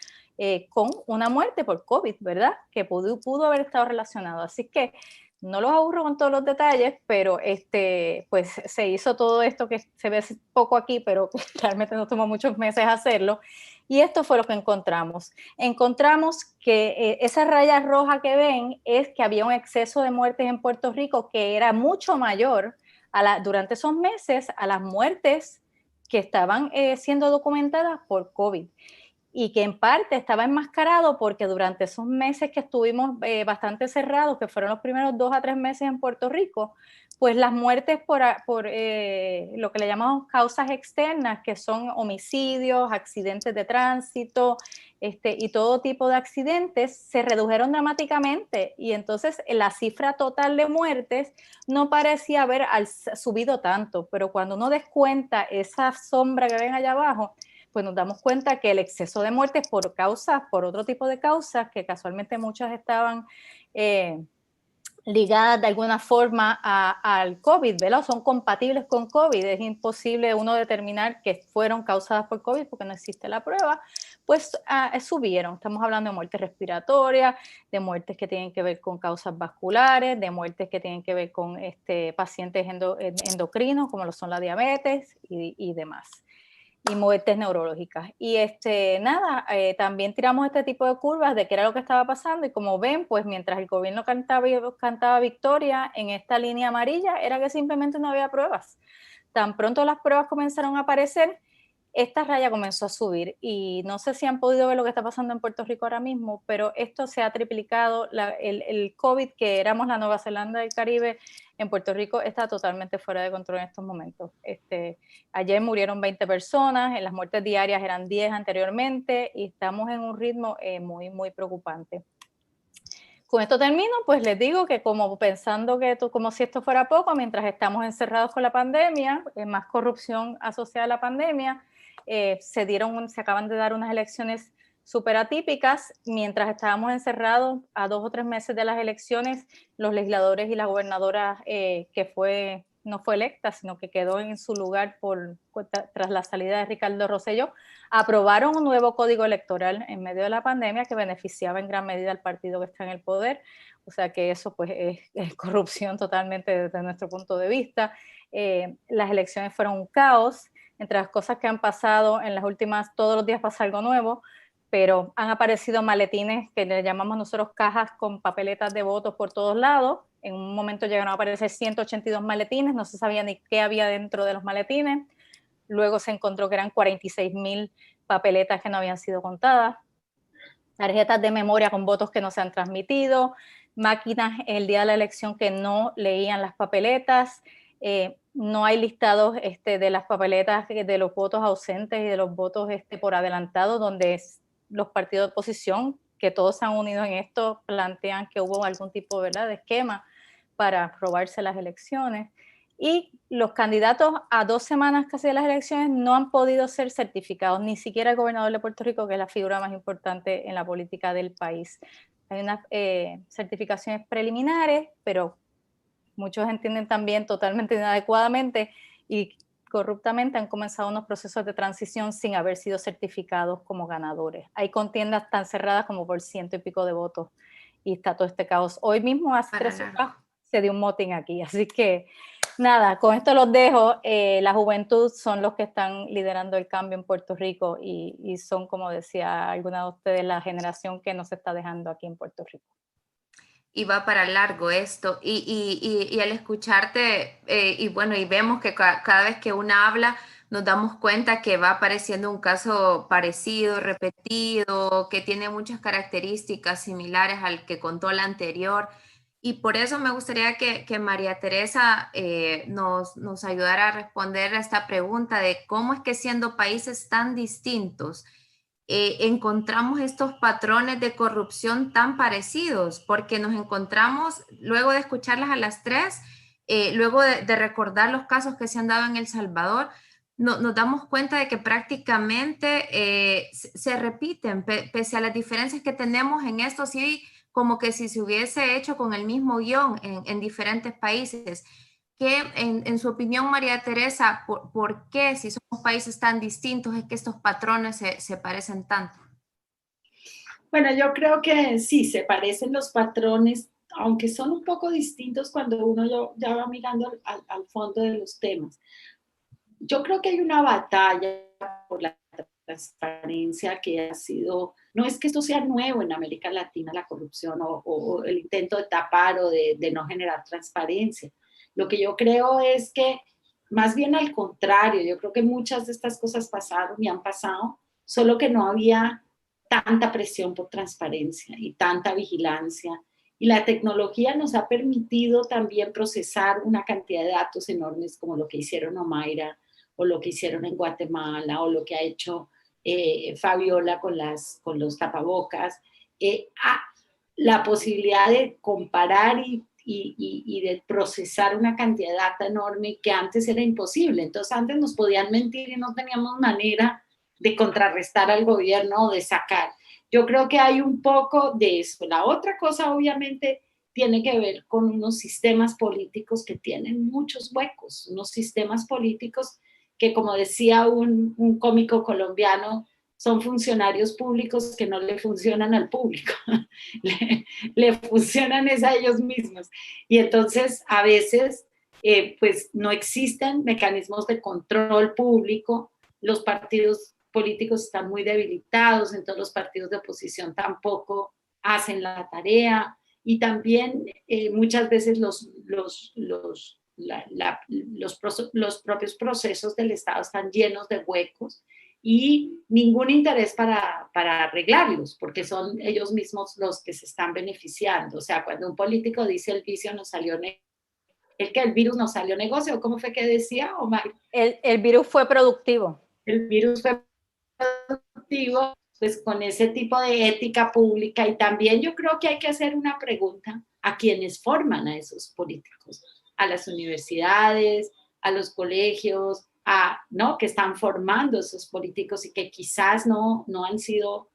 D: con una muerte por COVID, ¿verdad? Que pudo haber estado relacionado. Así que no los aburro con todos los detalles, pero pues se hizo todo esto que se ve poco aquí, pero que realmente nos tomó muchos meses hacerlo. Y esto fue lo que encontramos. Encontramos que esa raya roja que ven es que había un exceso de muertes en Puerto Rico que era mucho mayor durante esos meses a las muertes que estaban siendo documentadas por COVID. Y que en parte estaba enmascarado porque durante esos meses que estuvimos bastante cerrados, que fueron los primeros 2 a 3 meses en Puerto Rico, pues las muertes por lo que le llamamos causas externas, que son homicidios, accidentes de tránsito y todo tipo de accidentes, se redujeron dramáticamente y entonces la cifra total de muertes no parecía haber subido tanto, pero cuando uno descuenta esa sombra que ven allá abajo, pues nos damos cuenta que el exceso de muertes por otro tipo de causas, que casualmente muchas estaban ligadas de alguna forma al COVID, ¿verdad? Son compatibles con COVID, es imposible uno determinar que fueron causadas por COVID porque no existe la prueba, pues subieron. Estamos hablando de muertes respiratorias, de muertes que tienen que ver con causas vasculares, de muertes que tienen que ver con pacientes endocrinos, como lo son la diabetes y demás. Y muertes neurológicas. Y también tiramos este tipo de curvas de qué era lo que estaba pasando y como ven, pues mientras el gobierno cantaba victoria en esta línea amarilla, era que simplemente no había pruebas. Tan pronto las pruebas comenzaron a aparecer, esta raya comenzó a subir y no sé si han podido ver lo que está pasando en Puerto Rico ahora mismo, pero esto se ha triplicado, el COVID, que éramos la Nueva Zelanda del Caribe, en Puerto Rico está totalmente fuera de control en estos momentos. Ayer murieron 20 personas, en las muertes diarias eran 10 anteriormente y estamos en un ritmo muy, muy preocupante. Con esto termino, pues les digo que como pensando como si esto fuera poco, mientras estamos encerrados con la pandemia, más corrupción asociada a la pandemia, se acaban de dar unas elecciones súper atípicas. Mientras estábamos encerrados a 2 o 3 meses de las elecciones, los legisladores y la gobernadora no fue electa, sino que quedó en su lugar tras la salida de Ricardo Rosselló, aprobaron un nuevo código electoral en medio de la pandemia que beneficiaba en gran medida al partido que está en el poder. O sea que eso pues es corrupción totalmente desde nuestro punto de vista. Las elecciones fueron un caos. Entre las cosas que han pasado en las últimas, todos los días pasa algo nuevo, pero han aparecido maletines que le llamamos nosotros cajas con papeletas de votos por todos lados, En un momento llegaron a aparecer 182 maletines, no se sabía ni qué había dentro de los maletines. Luego se encontró que eran 46,000 papeletas que no habían sido contadas, tarjetas de memoria con votos que no se han transmitido, máquinas el día de la elección que no leían las papeletas, no hay listados de las papeletas de los votos ausentes y de los votos por adelantado, donde los partidos de oposición, que todos se han unido en esto, plantean que hubo algún tipo, ¿verdad?, de esquema para robarse las elecciones. Y los candidatos a 2 semanas casi de las elecciones no han podido ser certificados, ni siquiera el gobernador de Puerto Rico, que es la figura más importante en la política del país. Hay unas certificaciones preliminares, pero muchos entienden también totalmente inadecuadamente y corruptamente han comenzado unos procesos de transición sin haber sido certificados como ganadores. Hay contiendas tan cerradas como por 100 y pico de votos y está todo este caos. Hoy mismo hace 3 horas se dio un motín aquí, así que nada, con esto los dejo. La juventud son los que están liderando el cambio en Puerto Rico y son, como decía alguna de ustedes, la generación que nos está dejando aquí en Puerto Rico.
A: Y va para largo esto. Y al escucharte, y bueno, y vemos que cada vez que una habla, nos damos cuenta que va apareciendo un caso parecido, repetido, que tiene muchas características similares al que contó la anterior. Y por eso me gustaría que María Teresa nos ayudara a responder a esta pregunta de cómo es que siendo países tan distintos, encontramos estos patrones de corrupción tan parecidos, porque nos encontramos, luego de escucharlas a las tres, luego de recordar los casos que se han dado en El Salvador, nos damos cuenta de que prácticamente se repiten, pese a las diferencias que tenemos en esto, sí, como que si se hubiese hecho con el mismo guión en diferentes países. ¿Qué, en su opinión, María Teresa, por qué, si somos países tan distintos, es que estos patrones se parecen tanto?
C: Bueno, yo creo que sí, se parecen los patrones, aunque son un poco distintos cuando uno ya va mirando al fondo de los temas. Yo creo que hay una batalla por la transparencia que ha sido, no es que esto sea nuevo en América Latina, la corrupción o el intento de tapar o de no generar transparencia. Lo que yo creo es que, más bien al contrario, yo creo que muchas de estas cosas pasaron y han pasado, solo que no había tanta presión por transparencia y tanta vigilancia. Y la tecnología nos ha permitido también procesar una cantidad de datos enormes como lo que hicieron Omaira o lo que hicieron en Guatemala o lo que ha hecho Fabiola con los tapabocas. La posibilidad de comparar y de procesar una cantidad de data enorme que antes era imposible. Entonces antes nos podían mentir y no teníamos manera de contrarrestar al gobierno o de sacar. Yo creo que hay un poco de eso. La otra cosa, obviamente, tiene que ver con unos sistemas políticos que tienen muchos huecos, unos sistemas políticos que, como decía un cómico colombiano, son funcionarios públicos que no le funcionan al público, le funcionan es a ellos mismos. Y entonces, a veces, pues no existen mecanismos de control público, los partidos políticos están muy debilitados, entonces los partidos de oposición tampoco hacen la tarea y también muchas veces los propios procesos del Estado están llenos de huecos y ningún interés para arreglarlos, porque son ellos mismos los que se están beneficiando. O sea, cuando un político dice el virus nos salió negocio, ¿cómo fue que decía, Omar?
D: El virus fue productivo.
C: El virus fue productivo, pues con ese tipo de ética pública. Y también yo creo que hay que hacer una pregunta a quienes forman a esos políticos, a las universidades, a los colegios, ¿no? Que están formando esos políticos y que quizás no han sido,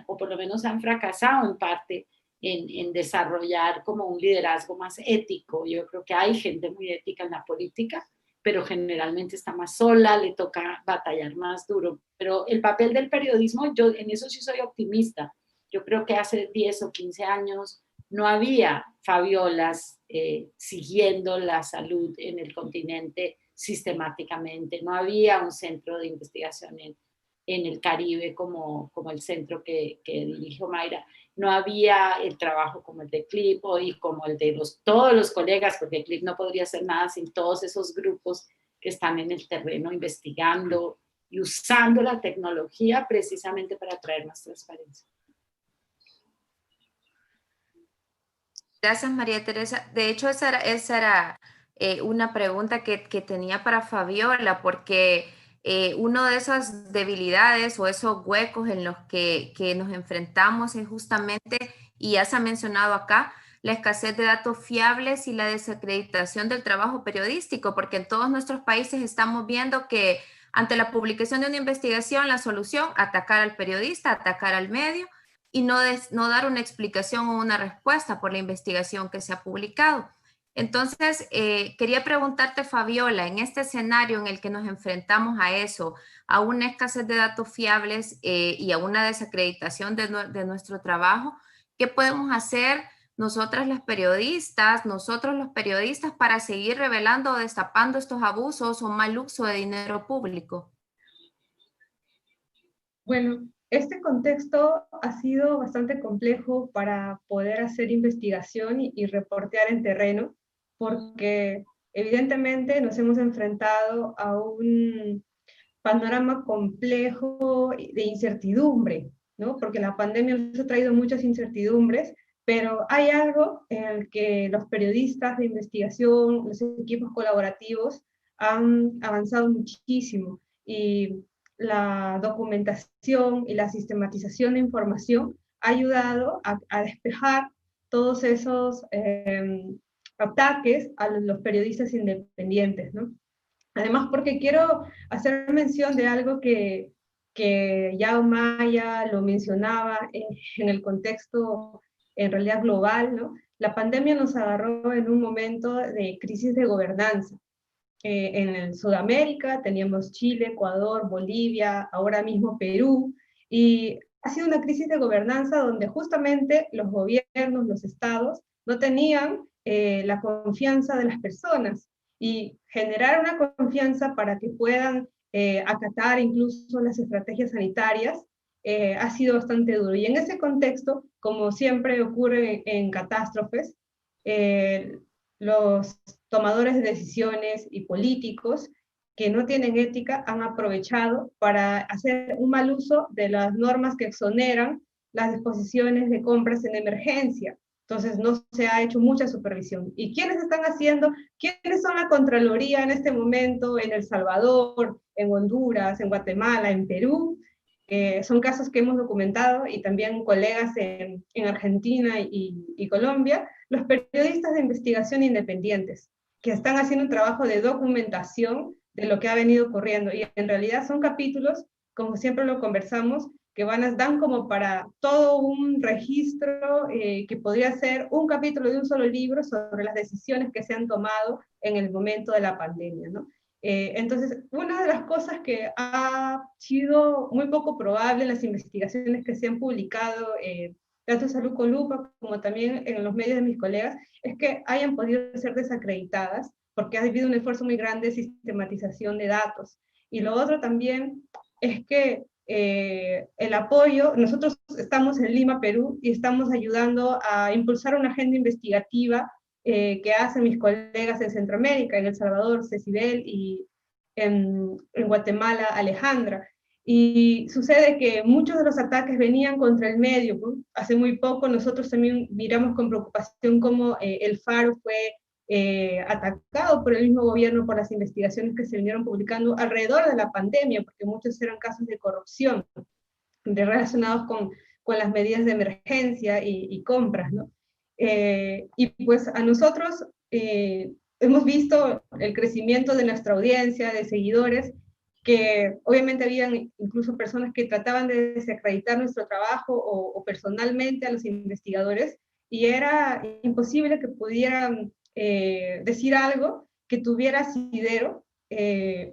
C: o por lo menos han fracasado en parte en desarrollar como un liderazgo más ético. Yo creo que hay gente muy ética en la política, pero generalmente está más sola, le toca batallar más duro. Pero el papel del periodismo, yo en eso sí soy optimista. Yo creo que hace 10 o 15 años no había Fabiolas siguiendo la salud en el continente sistemáticamente, no había un centro de investigación en el Caribe como el centro que dirige Mayra. No había el trabajo como el de CLIP y como el de todos los colegas, porque CLIP no podría hacer nada sin todos esos grupos que están en el terreno investigando y usando la tecnología precisamente para traer más transparencia.
A: Gracias, María Teresa. De hecho, esa era una pregunta que tenía para Fabiola, porque una de esas debilidades o esos huecos en los que nos enfrentamos es justamente, y ya se ha mencionado acá, la escasez de datos fiables y la desacreditación del trabajo periodístico, porque en todos nuestros países estamos viendo que ante la publicación de una investigación, la solución, atacar al periodista, atacar al medio, y no dar una explicación o una respuesta por la investigación que se ha publicado. Entonces, quería preguntarte, Fabiola, en este escenario en el que nos enfrentamos a eso, a una escasez de datos fiables y a una desacreditación de nuestro trabajo, ¿qué podemos hacer nosotras las periodistas, nosotros los periodistas para seguir revelando o destapando estos abusos o mal uso de dinero público?
B: Bueno, este contexto ha sido bastante complejo para poder hacer investigación y reportear en terreno, porque evidentemente nos hemos enfrentado a un panorama complejo de incertidumbre, ¿no? Porque la pandemia nos ha traído muchas incertidumbres, pero hay algo en el que los periodistas de investigación, los equipos colaborativos han avanzado muchísimo, y la documentación y la sistematización de información ha ayudado a despejar todos esos ataques a los periodistas independientes, ¿no? Además, porque quiero hacer mención de algo que Yao Maya lo mencionaba en el contexto en realidad global, ¿no? La pandemia nos agarró en un momento de crisis de gobernanza. En Sudamérica teníamos Chile, Ecuador, Bolivia, ahora mismo Perú, y ha sido una crisis de gobernanza donde justamente los gobiernos, los estados, no tenían la confianza de las personas, y generar una confianza para que puedan acatar incluso las estrategias sanitarias ha sido bastante duro. Y en ese contexto, como siempre ocurre en catástrofes, los tomadores de decisiones y políticos que no tienen ética han aprovechado para hacer un mal uso de las normas que exoneran las disposiciones de compras en emergencia. Entonces no se ha hecho mucha supervisión. ¿Y quiénes están haciendo? ¿Quiénes son la Contraloría en este momento en El Salvador, en Honduras, en Guatemala, en Perú? Son casos que hemos documentado, y también colegas en Argentina y Colombia, los periodistas de investigación independientes, que están haciendo un trabajo de documentación de lo que ha venido ocurriendo, y en realidad son capítulos, como siempre lo conversamos, que dan como para todo un registro que podría ser un capítulo de un solo libro sobre las decisiones que se han tomado en el momento de la pandemia, ¿no? Entonces, una de las cosas que ha sido muy poco probable en las investigaciones que se han publicado, tanto en Salud con Lupa como también en los medios de mis colegas, es que hayan podido ser desacreditadas, porque ha habido un esfuerzo muy grande de sistematización de datos. Y lo otro también es que el apoyo, nosotros estamos en Lima, Perú, y estamos ayudando a impulsar una agenda investigativa que hacen mis colegas en Centroamérica, en El Salvador, Cecibel, y en Guatemala, Alejandra. Y sucede que muchos de los ataques venían contra el medio, ¿no? Hace muy poco nosotros también miramos con preocupación cómo el Faro fue atacado por el mismo gobierno por las investigaciones que se vinieron publicando alrededor de la pandemia, porque muchos eran casos de corrupción relacionados con las medidas de emergencia y compras, ¿no? Y pues a nosotros hemos visto el crecimiento de nuestra audiencia, de seguidores, que obviamente habían incluso personas que trataban de desacreditar nuestro trabajo o personalmente a los investigadores, y era imposible que pudieran decir algo que tuviera asidero,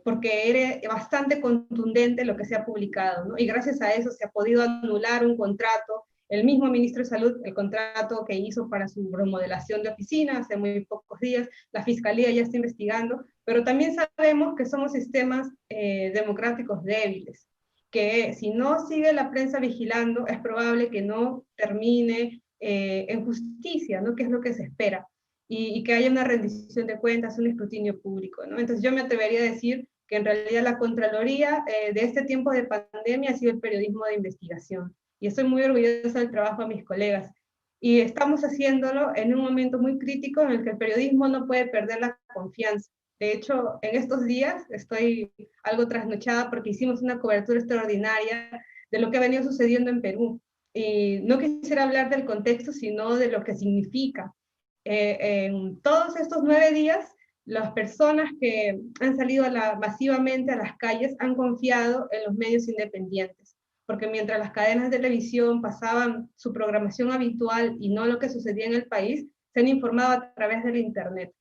B: porque era bastante contundente lo que se ha publicado, ¿no? Y gracias a eso se ha podido anular un contrato. El mismo ministro de Salud, el contrato que hizo para su remodelación de oficina hace muy pocos días, la Fiscalía ya está investigando, pero también sabemos que somos sistemas democráticos débiles, que si no sigue la prensa vigilando, es probable que no termine en justicia, ¿no? Que es lo que se espera, y que haya una rendición de cuentas, un escrutinio público, ¿no? Entonces yo me atrevería a decir que en realidad la Contraloría de este tiempo de pandemia ha sido el periodismo de investigación, y estoy muy orgullosa del trabajo de mis colegas, y estamos haciéndolo en un momento muy crítico en el que el periodismo no puede perder la confianza. De hecho, en estos días estoy algo trasnochada porque hicimos una cobertura extraordinaria de lo que ha venido sucediendo en Perú. Y no quisiera hablar del contexto, sino de lo que significa. En todos estos 9 días, las personas que han salido masivamente a las calles han confiado en los medios independientes, porque mientras las cadenas de televisión pasaban su programación habitual y no lo que sucedía en el país, se han informado a través del Internet.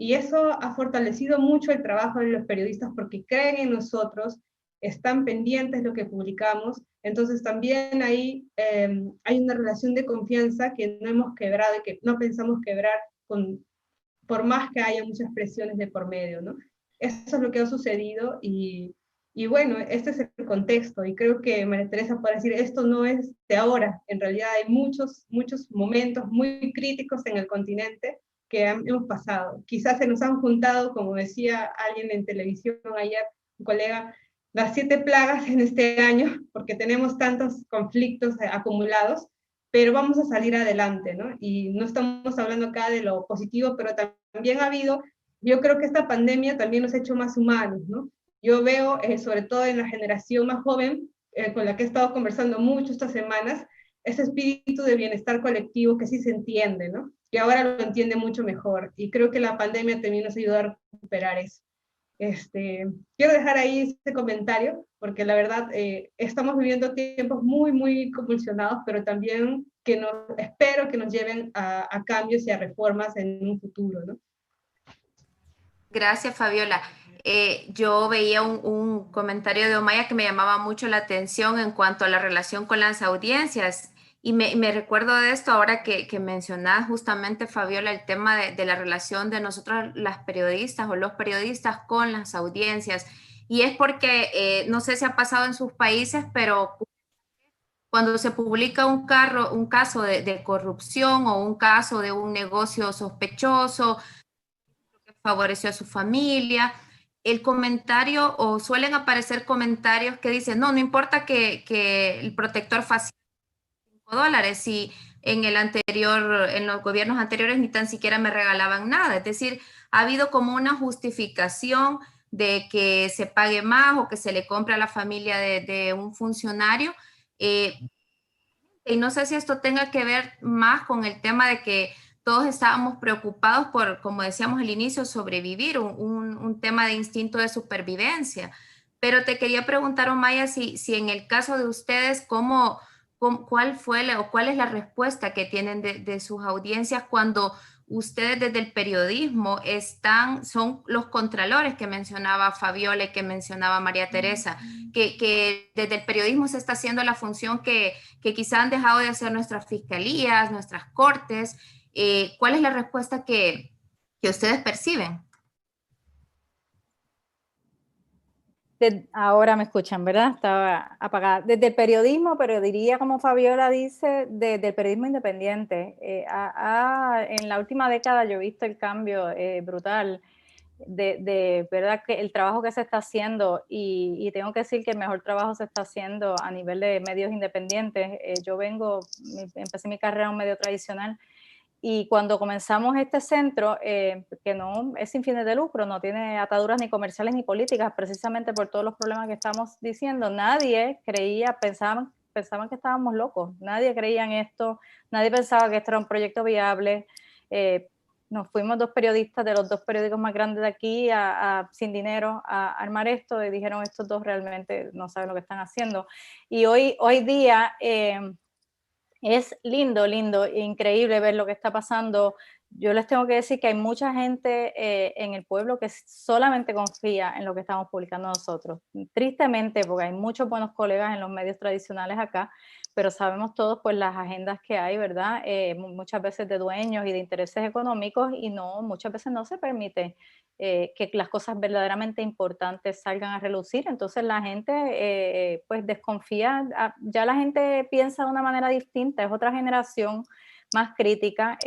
B: Y eso ha fortalecido mucho el trabajo de los periodistas porque creen en nosotros, están pendientes de lo que publicamos. Entonces también ahí hay una relación de confianza que no hemos quebrado y que no pensamos quebrar por más que haya muchas presiones de por medio, ¿no? Eso es lo que ha sucedido y bueno, este es el contexto y creo que María Teresa puede decir, esto no es de ahora, en realidad hay muchos momentos muy críticos en el continente que hemos pasado. Quizás se nos han juntado, como decía alguien en televisión ayer, un colega, las 7 plagas en este año, porque tenemos tantos conflictos acumulados, pero vamos a salir adelante, ¿no? Y no estamos hablando acá de lo positivo, pero también ha habido, yo creo que esta pandemia también nos ha hecho más humanos, ¿no? Yo veo, sobre todo en la generación más joven, con la que he estado conversando mucho estas semanas, ese espíritu de bienestar colectivo que sí se entiende, ¿no? Que ahora lo entiende mucho mejor. Y creo que la pandemia también nos ayuda a recuperar eso. Quiero dejar ahí este comentario, porque la verdad estamos viviendo tiempos muy convulsionados, pero también espero que nos lleven a cambios y a reformas en un futuro, ¿no?
A: Gracias, Fabiola. Yo veía un comentario de Omaya que me llamaba mucho la atención en cuanto a la relación con las audiencias. Y me recuerdo de esto ahora que mencionás justamente, Fabiola, el tema de la relación de nosotros, las periodistas o los periodistas con las audiencias. Y es porque, no sé si ha pasado en sus países, pero cuando se publica un caso de corrupción o un caso de un negocio sospechoso, que favoreció a su familia, el comentario o suelen aparecer comentarios que dicen, no importa que el protector facial $5 si en los gobiernos anteriores ni tan siquiera me regalaban nada. Es decir, ha habido como una justificación de que se pague más o que se le compre a la familia de un funcionario. Y no sé si esto tenga que ver más con el tema de que todos estábamos preocupados por, como decíamos al inicio, sobrevivir, un tema de instinto de supervivencia. Pero te quería preguntar, Omaya, si en el caso de ustedes, ¿cuál fue o cuál es la respuesta que tienen de sus audiencias cuando ustedes desde el periodismo son los contralores que mencionaba Fabiola y que mencionaba María Teresa, que desde el periodismo se está haciendo la función que quizá han dejado de hacer nuestras fiscalías, nuestras cortes? ¿Cuál es la respuesta que ustedes perciben?
D: Ahora me escuchan, ¿verdad? Estaba apagada. Desde el periodismo, pero diría como Fabiola dice, desde el periodismo independiente. En la última década yo he visto el cambio brutal de verdad que el trabajo que se está haciendo y tengo que decir que el mejor trabajo se está haciendo a nivel de medios independientes. Yo empecé mi carrera en un medio tradicional y cuando comenzamos este centro, que no es sin fines de lucro, no tiene ataduras ni comerciales ni políticas, precisamente por todos los problemas que estamos diciendo, nadie creía, pensaban que estábamos locos, nadie creía en esto, nadie pensaba que esto era un proyecto viable. Nos fuimos 2 periodistas de los 2 periódicos más grandes de aquí sin dinero a armar esto y dijeron estos 2 realmente no saben lo que están haciendo. Y hoy día es lindo, increíble ver lo que está pasando. Yo les tengo que decir que hay mucha gente en el pueblo que solamente confía en lo que estamos publicando nosotros. Tristemente, porque hay muchos buenos colegas en los medios tradicionales acá, pero sabemos todos pues las agendas que hay, ¿verdad? Muchas veces de dueños y de intereses económicos y muchas veces no se permite que las cosas verdaderamente importantes salgan a relucir. Entonces la gente pues desconfía, ya la gente piensa de una manera distinta, es otra generación más crítica,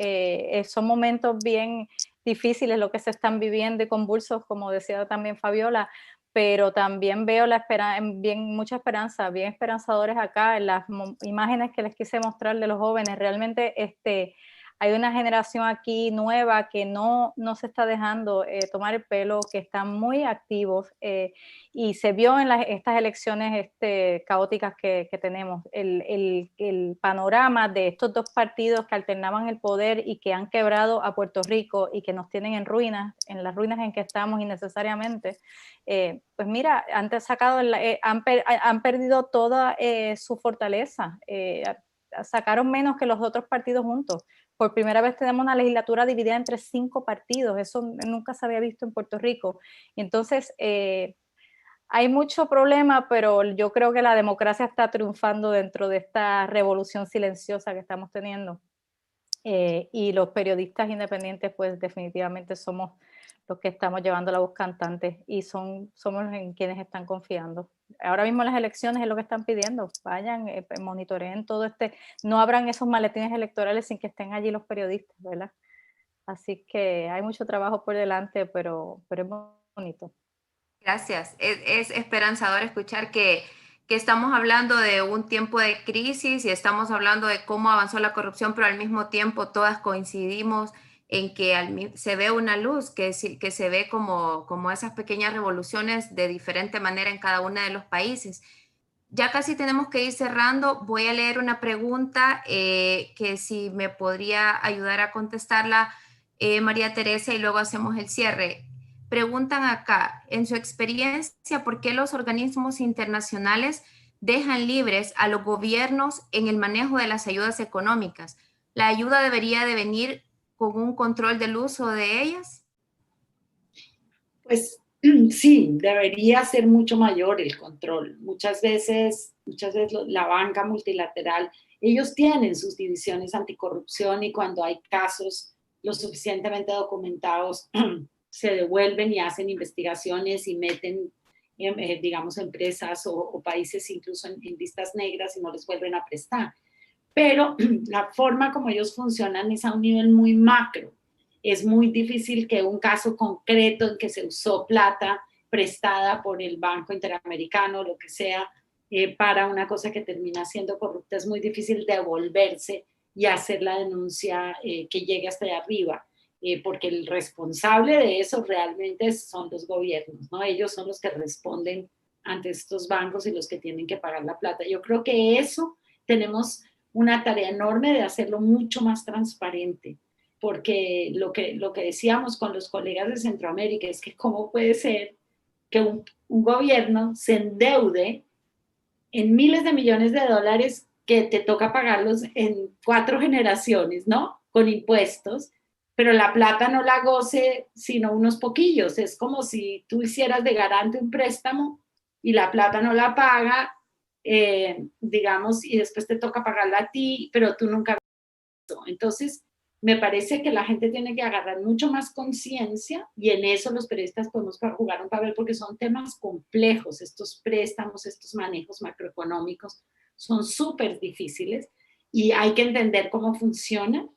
D: son momentos bien difíciles lo que se están viviendo y convulsos, como decía también Fabiola, pero también veo mucha esperanza, bien esperanzadores acá en las imágenes que les quise mostrar de los jóvenes. Realmente hay una generación aquí nueva que no se está dejando tomar el pelo, que están muy activos y se vio en estas elecciones caóticas que tenemos. El panorama de estos dos partidos que alternaban el poder y que han quebrado a Puerto Rico y que nos tienen en ruinas, en las ruinas en que estamos innecesariamente, pues mira, han perdido toda su fortaleza, sacaron menos que los otros partidos juntos. Por primera vez tenemos una legislatura dividida entre 5 partidos, eso nunca se había visto en Puerto Rico. Y entonces hay mucho problema, pero yo creo que la democracia está triunfando dentro de esta revolución silenciosa que estamos teniendo. Y los periodistas independientes pues definitivamente somos los que estamos llevando la voz cantante y somos en quienes están confiando. Ahora mismo las elecciones es lo que están pidiendo, vayan, monitoreen todo no abran esos maletines electorales sin que estén allí los periodistas, ¿verdad? Así que hay mucho trabajo por delante, pero es bonito.
A: Gracias. Es esperanzador escuchar que estamos hablando de un tiempo de crisis y estamos hablando de cómo avanzó la corrupción, pero al mismo tiempo todas coincidimos en que se ve una luz, que se ve como esas pequeñas revoluciones de diferente manera en cada uno de los países. Ya casi tenemos que ir cerrando. Voy a leer una pregunta que si me podría ayudar a contestarla, María Teresa, y luego hacemos el cierre. Preguntan acá, en su experiencia, ¿por qué los organismos internacionales dejan libres a los gobiernos en el manejo de las ayudas económicas? ¿La ayuda debería de venir con un control del uso de ellas?
C: Pues sí, debería ser mucho mayor el control. Muchas veces la banca multilateral, ellos tienen sus divisiones anticorrupción y cuando hay casos lo suficientemente documentados, se devuelven y hacen investigaciones y meten, digamos, empresas o países incluso en listas negras y no les vuelven a prestar. Pero la forma como ellos funcionan es a un nivel muy macro. Es muy difícil que un caso concreto en que se usó plata prestada por el Banco Interamericano, lo que sea, para una cosa que termina siendo corrupta, es muy difícil devolverse y hacer la denuncia que llegue hasta allá arriba, porque el responsable de eso realmente son los gobiernos, ¿no? Ellos son los que responden ante estos bancos y los que tienen que pagar la plata. Yo creo que eso tenemos una tarea enorme de hacerlo mucho más transparente, porque lo que decíamos con los colegas de Centroamérica es que cómo puede ser que un gobierno se endeude en miles de millones de dólares que te toca pagarlos en 4 generaciones, ¿no? Con impuestos, pero la plata no la goce sino unos poquillos. Es como si tú hicieras de garante un préstamo y la plata no la paga, digamos, y después te toca pagarla a ti, pero tú nunca. Entonces, me parece que la gente tiene que agarrar mucho más conciencia y en eso los periodistas podemos jugar un papel porque son temas complejos. Estos préstamos, estos manejos macroeconómicos son súper difíciles y hay que entender cómo funcionan.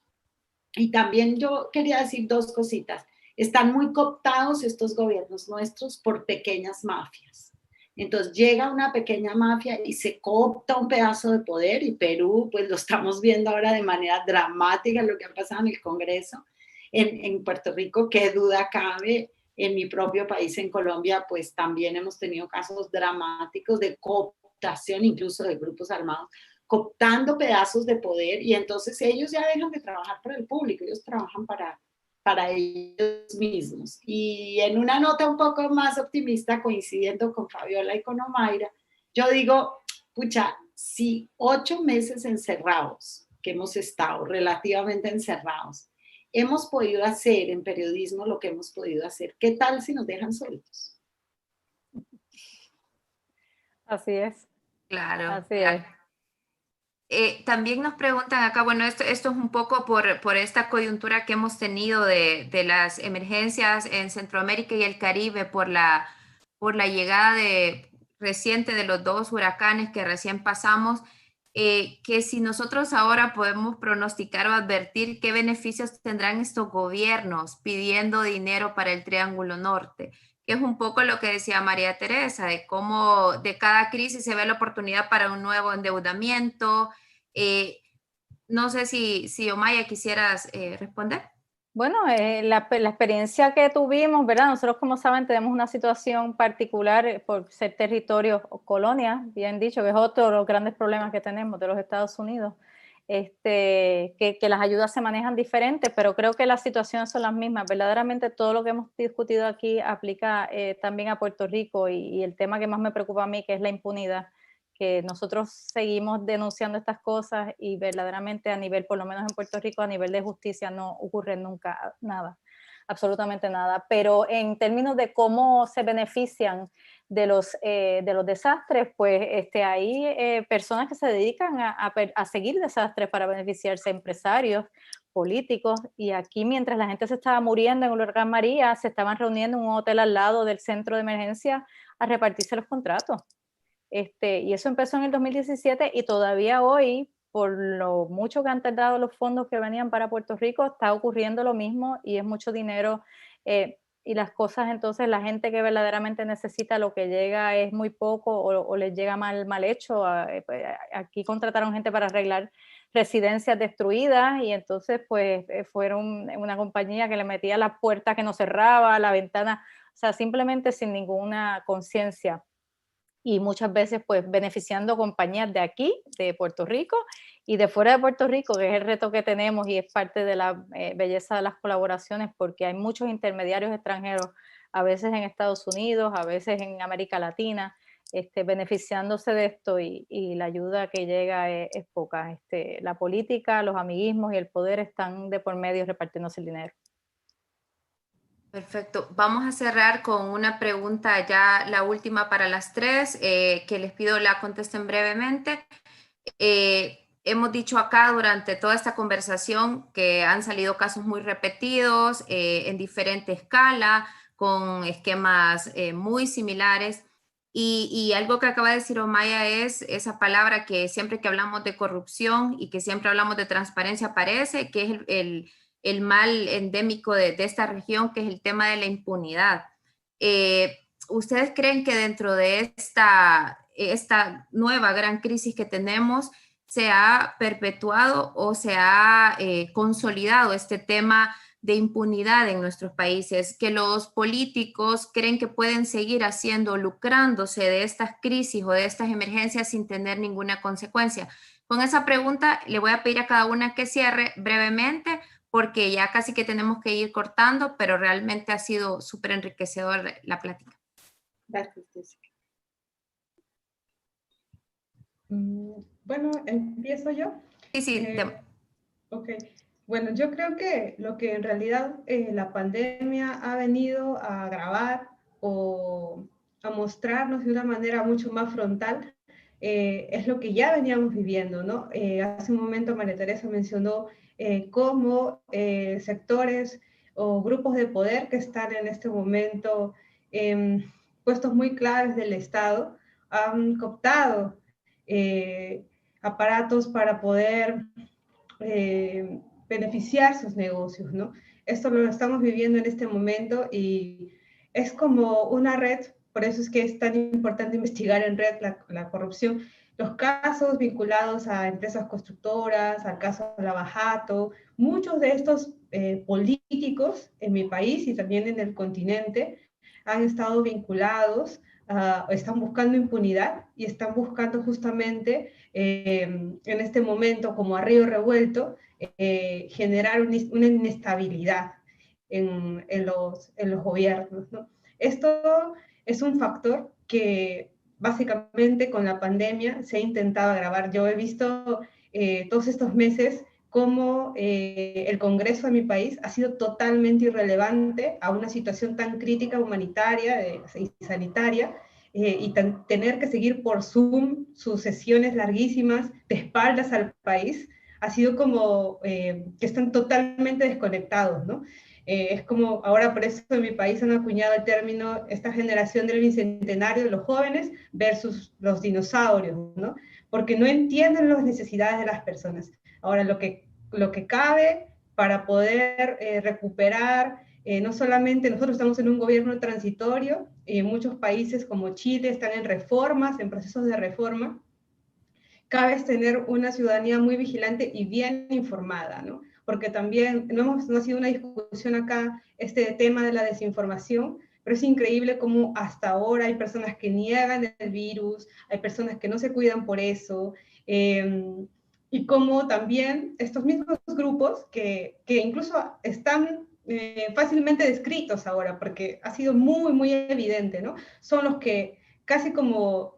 C: Y también yo quería decir 2 cositas. Están muy cooptados estos gobiernos nuestros por pequeñas mafias. Entonces llega una pequeña mafia y se coopta un pedazo de poder y Perú, pues lo estamos viendo ahora de manera dramática lo que ha pasado en el Congreso. En Puerto Rico, qué duda cabe, en mi propio país, en Colombia, pues también hemos tenido casos dramáticos de cooptación incluso de grupos armados, cooptando pedazos de poder y entonces ellos ya dejan de trabajar para el público, ellos trabajan para ellos mismos. Y en una nota un poco más optimista, coincidiendo con Fabiola y con Omaira, yo digo, pucha, si 8 meses encerrados, que hemos estado relativamente encerrados, hemos podido hacer en periodismo lo que hemos podido hacer, ¿qué tal si nos dejan sueltos?
D: Así es.
A: Claro.
D: Así es.
A: También nos preguntan acá, bueno, esto es un poco por esta coyuntura que hemos tenido de las emergencias en Centroamérica y el Caribe por la llegada reciente de los dos huracanes que recién pasamos, que si nosotros ahora podemos pronosticar o advertir qué beneficios tendrán estos gobiernos pidiendo dinero para el Triángulo Norte, que es un poco lo que decía María Teresa, de cómo de cada crisis se ve la oportunidad para un nuevo endeudamiento. No sé si Omaya quisieras responder.
D: Bueno, la experiencia que tuvimos, ¿verdad? Nosotros, como saben, tenemos una situación particular por ser territorio o colonia, bien dicho, que es otro de los grandes problemas que tenemos de los Estados Unidos, que las ayudas se manejan diferentes, pero creo que las situaciones son las mismas. Verdaderamente todo lo que hemos discutido aquí aplica también a Puerto Rico y el tema que más me preocupa a mí, que es la impunidad, que nosotros seguimos denunciando estas cosas y verdaderamente a nivel, por lo menos en Puerto Rico, a nivel de justicia no ocurre nunca nada, absolutamente nada. Pero en términos de cómo se benefician de los desastres, pues hay personas que se dedican a seguir desastres para beneficiarse, empresarios, políticos, y aquí mientras la gente se estaba muriendo en el huracán María, se estaban reuniendo en un hotel al lado del centro de emergencia a repartirse los contratos. Y eso empezó en el 2017 y todavía hoy, por lo mucho que han tardado los fondos que venían para Puerto Rico, está ocurriendo lo mismo y es mucho dinero. Y las cosas, entonces, la gente que verdaderamente necesita, lo que llega es muy poco o les llega mal hecho. Aquí contrataron gente para arreglar residencias destruidas y entonces pues fueron una compañía que le metía la puerta que no cerraba, la ventana, o sea, simplemente sin ninguna conciencia. Y muchas veces pues beneficiando compañías de aquí, de Puerto Rico, y de fuera de Puerto Rico, que es el reto que tenemos y es parte de la belleza de las colaboraciones, porque hay muchos intermediarios extranjeros, a veces en Estados Unidos, a veces en América Latina, beneficiándose de esto y la ayuda que llega es poca. La política, los amiguismos y el poder están de por medio repartiéndose el dinero.
A: Perfecto. Vamos a cerrar con una pregunta ya, la última para las tres, que les pido la contesten brevemente. Hemos dicho acá durante toda esta conversación que han salido casos muy repetidos en diferente escala, con esquemas muy similares. Y algo que acaba de decir Omaya es esa palabra que siempre que hablamos de corrupción y que siempre hablamos de transparencia aparece, que es el mal endémico de esta región, que es el tema de la impunidad. ¿Ustedes creen que dentro de esta nueva gran crisis que tenemos se ha perpetuado o se ha consolidado este tema de impunidad en nuestros países? ¿Que los políticos creen que pueden seguir lucrándose de estas crisis o de estas emergencias sin tener ninguna consecuencia? Con esa pregunta le voy a pedir a cada una que cierre brevemente, porque ya casi que tenemos que ir cortando, pero realmente ha sido súper enriquecedor la plática.
C: Gracias, Jessica.
B: Bueno, empiezo yo.
A: Sí.
B: Ok. Bueno, yo creo que lo que en realidad la pandemia ha venido a agravar o a mostrarnos de una manera mucho más frontal es lo que ya veníamos viviendo, ¿no? Hace un momento María Teresa mencionó cómo sectores o grupos de poder que están en este momento en puestos muy claves del Estado han cooptado aparatos para poder beneficiar sus negocios, ¿no? Esto lo estamos viviendo en este momento y es como una red, por eso es que es tan importante investigar en red la corrupción. Los casos vinculados a empresas constructoras, al caso de Lavajato, muchos de estos políticos en mi país y también en el continente han estado vinculados, están buscando impunidad y están buscando justamente en este momento, como a río revuelto, generar una inestabilidad en los gobiernos, ¿no? Esto es un factor que básicamente con la pandemia se ha intentado agravar. Yo he visto todos estos meses cómo el Congreso de mi país ha sido totalmente irrelevante a una situación tan crítica humanitaria y sanitaria y tener que seguir por Zoom sus sesiones larguísimas de espaldas al país, ha sido como que están totalmente desconectados, ¿no? Es como, ahora por eso en mi país han acuñado el término, esta generación del bicentenario de los jóvenes versus los dinosaurios, ¿no? Porque no entienden las necesidades de las personas. Ahora, lo que cabe para poder recuperar, no solamente nosotros estamos en un gobierno transitorio, muchos países como Chile están en reformas, en procesos de reforma, cabe tener una ciudadanía muy vigilante y bien informada, ¿no? Porque también no ha sido una discusión acá este tema de la desinformación, pero es increíble cómo hasta ahora hay personas que niegan el virus, hay personas que no se cuidan por eso, y cómo también estos mismos grupos que incluso están fácilmente descritos ahora, porque ha sido muy, muy evidente, ¿no? Son los que casi como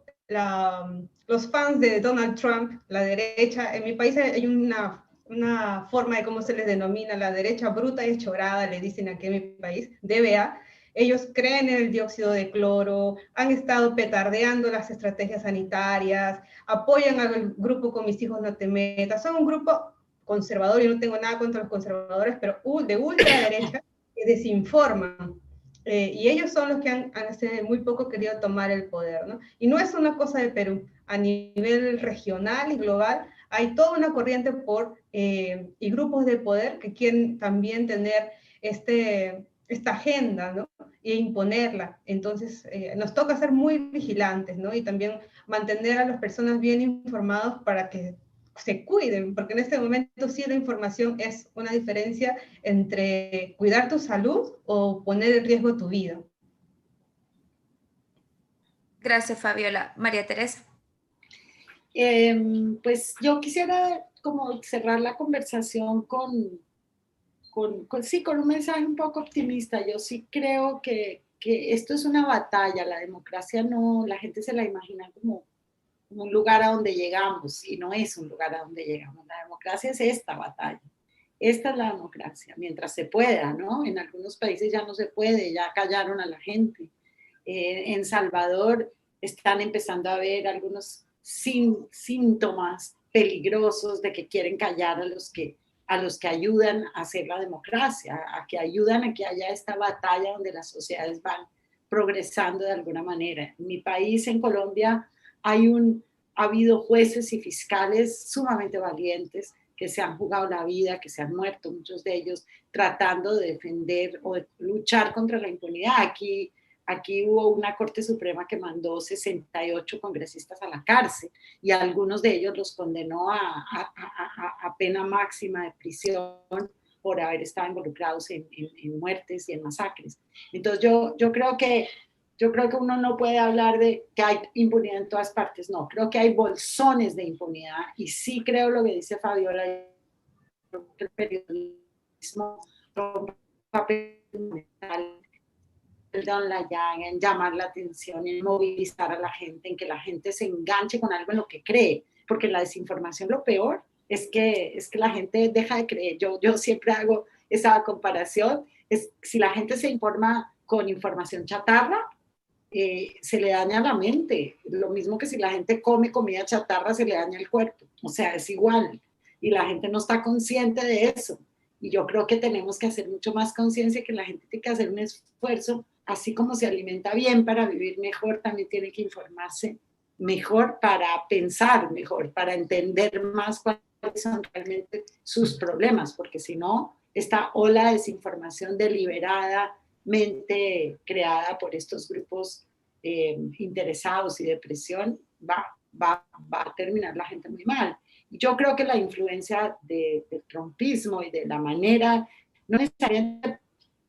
B: los fans de Donald Trump, la derecha, en mi país hay una forma de cómo se les denomina, la derecha bruta y chorada, le dicen aquí en mi país, DBA. Ellos creen en el dióxido de cloro, han estado petardeando las estrategias sanitarias, apoyan al grupo Con Mis Hijos No Te Metas, son un grupo conservador, yo no tengo nada contra los conservadores, pero de ultraderecha que desinforman. Y ellos son los que han hace muy poco querido tomar el poder, ¿no? Y no es una cosa de Perú, a nivel regional y global hay toda una corriente y grupos de poder que quieren también tener esta agenda, ¿no? E imponerla. Entonces, nos toca ser muy vigilantes, ¿no? Y también mantener a las personas bien informadas para que se cuiden, porque en este momento sí la información es una diferencia entre cuidar tu salud o poner en riesgo tu vida.
A: Gracias, Fabiola. María Teresa.
C: Pues yo quisiera como cerrar la conversación con un mensaje un poco optimista. Yo sí creo que esto es una batalla. La democracia no, la gente se la imagina como un lugar a donde llegamos, y no es un lugar a donde llegamos. La democracia es esta batalla. Esta es la democracia, mientras se pueda, ¿no? En algunos países ya no se puede, ya callaron a la gente. En Salvador están empezando a ver algunos síntomas peligrosos de que quieren callar a los que ayudan a hacer la democracia, a que ayudan a que haya esta batalla donde las sociedades van progresando de alguna manera. En mi país, en Colombia, ha habido jueces y fiscales sumamente valientes que se han jugado la vida, que se han muerto, muchos de ellos tratando de defender o de luchar contra la impunidad. Aquí hubo una Corte Suprema que mandó 68 congresistas a la cárcel y a algunos de ellos los condenó a pena máxima de prisión por haber estado involucrados en muertes y en masacres. Entonces yo creo que uno no puede hablar de que hay impunidad en todas partes, no, creo que hay bolsones de impunidad, y sí creo lo que dice Fabiola, el periodismo un papel fundamental en llamar la atención, en movilizar a la gente, en que la gente se enganche con algo en lo que cree, porque la desinformación lo peor es que la gente deja de creer. Yo siempre hago esa comparación, es si la gente se informa con información chatarra, se le daña la mente, lo mismo que si la gente come comida chatarra se le daña el cuerpo, o sea, es igual, y la gente no está consciente de eso, y yo creo que tenemos que hacer mucho más conciencia, que la gente tiene que hacer un esfuerzo, así como se alimenta bien para vivir mejor, también tiene que informarse mejor para pensar mejor, para entender más cuáles son realmente sus problemas, porque si no, esta ola de desinformación deliberada, creada por estos grupos interesados y de presión, va a terminar la gente muy mal. Y yo creo que la influencia del trumpismo y de la manera, no necesariamente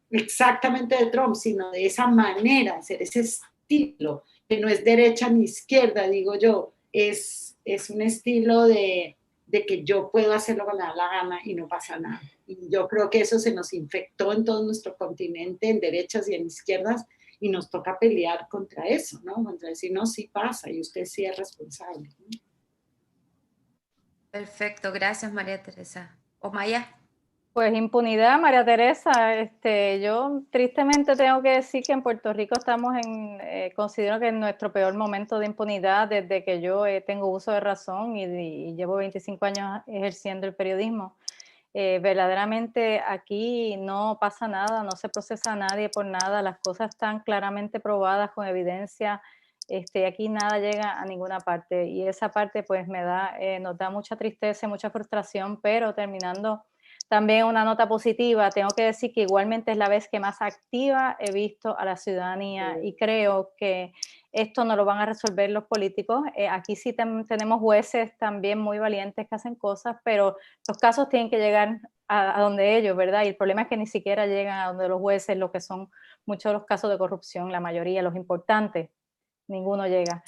C: exactamente de Trump, sino de esa manera de ser, ese estilo, que no es derecha ni izquierda, digo yo, es un estilo de que yo puedo hacer lo que me da la gana y no pasa nada. Y yo creo que eso se nos infectó en todo nuestro continente, en derechas y en izquierdas, y nos toca pelear contra eso, ¿no? Contra decir, no, sí pasa y usted sí es responsable, ¿no?
A: Perfecto, gracias María Teresa. Omaya.
D: Pues impunidad, María Teresa. Yo tristemente tengo que decir que en Puerto Rico estamos considero que en nuestro peor momento de impunidad desde que yo tengo uso de razón y llevo 25 años ejerciendo el periodismo. Verdaderamente aquí no pasa nada, no se procesa a nadie por nada, las cosas están claramente probadas con evidencia. Aquí nada llega a ninguna parte y esa parte pues nos da mucha tristeza y mucha frustración, pero terminando también una nota positiva, tengo que decir que igualmente es la vez que más activa he visto a la ciudadanía y creo que esto no lo van a resolver los políticos. Aquí sí tenemos jueces también muy valientes que hacen cosas, pero los casos tienen que llegar a donde ellos, ¿verdad? Y el problema es que ni siquiera llegan a donde los jueces, lo que son muchos de los casos de corrupción, la mayoría, los importantes, ninguno llega.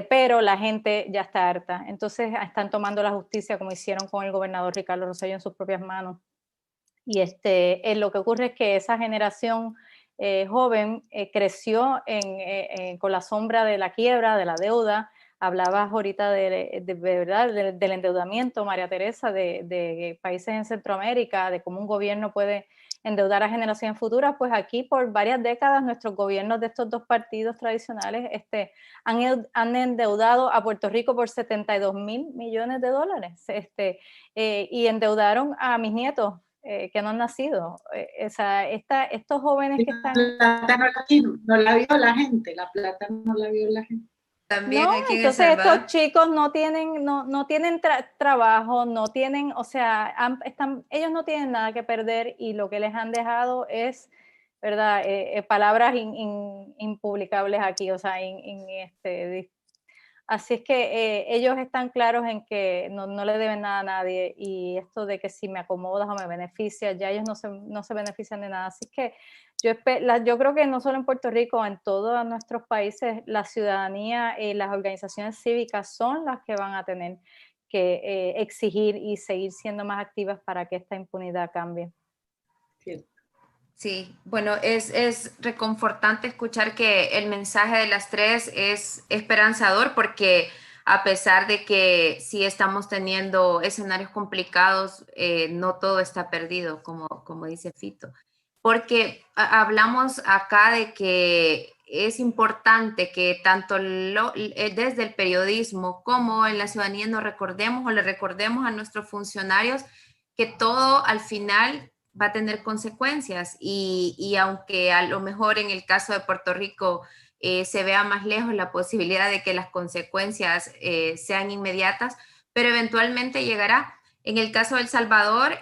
D: Pero la gente ya está harta. Entonces están tomando la justicia como hicieron con el gobernador Ricardo Rosselló en sus propias manos. Y lo que ocurre es que esa generación joven creció con la sombra de la quiebra, de la deuda. Hablabas ahorita ¿verdad? Del endeudamiento, María Teresa, de países en Centroamérica, de cómo un gobierno puede endeudar a generaciones futuras. Pues aquí por varias décadas nuestros gobiernos de estos dos partidos tradicionales han endeudado a Puerto Rico por 72,000 millones de dólares y endeudaron a mis nietos que no han nacido. Estos jóvenes que están...
C: La plata no la vio la gente, la plata no la vio la gente.
A: También
D: No,
A: aquí en El
D: entonces
A: Salvador.
D: estos chicos no tienen trabajo, no tienen, o sea, ellos no tienen nada que perder y lo que les han dejado es, ¿verdad? Palabras impublicables aquí, o sea, así es que ellos están claros en que no le deben nada a nadie y esto de que si me acomodas o me beneficias, ya ellos no se benefician de nada. Así es que yo creo que no solo en Puerto Rico, en todos nuestros países, la ciudadanía y las organizaciones cívicas son las que van a tener que exigir y seguir siendo más activas para que esta impunidad cambie.
A: Sí, bueno, es reconfortante escuchar que el mensaje de las tres es esperanzador porque a pesar de que sí estamos teniendo escenarios complicados, no todo está perdido, como dice Fito. Porque hablamos acá de que es importante que tanto desde el periodismo como en la ciudadanía nos recordemos o le recordemos a nuestros funcionarios que todo al final va a tener consecuencias y aunque a lo mejor en el caso de Puerto Rico se vea más lejos la posibilidad de que las consecuencias sean inmediatas, pero eventualmente llegará. En el caso de El Salvador,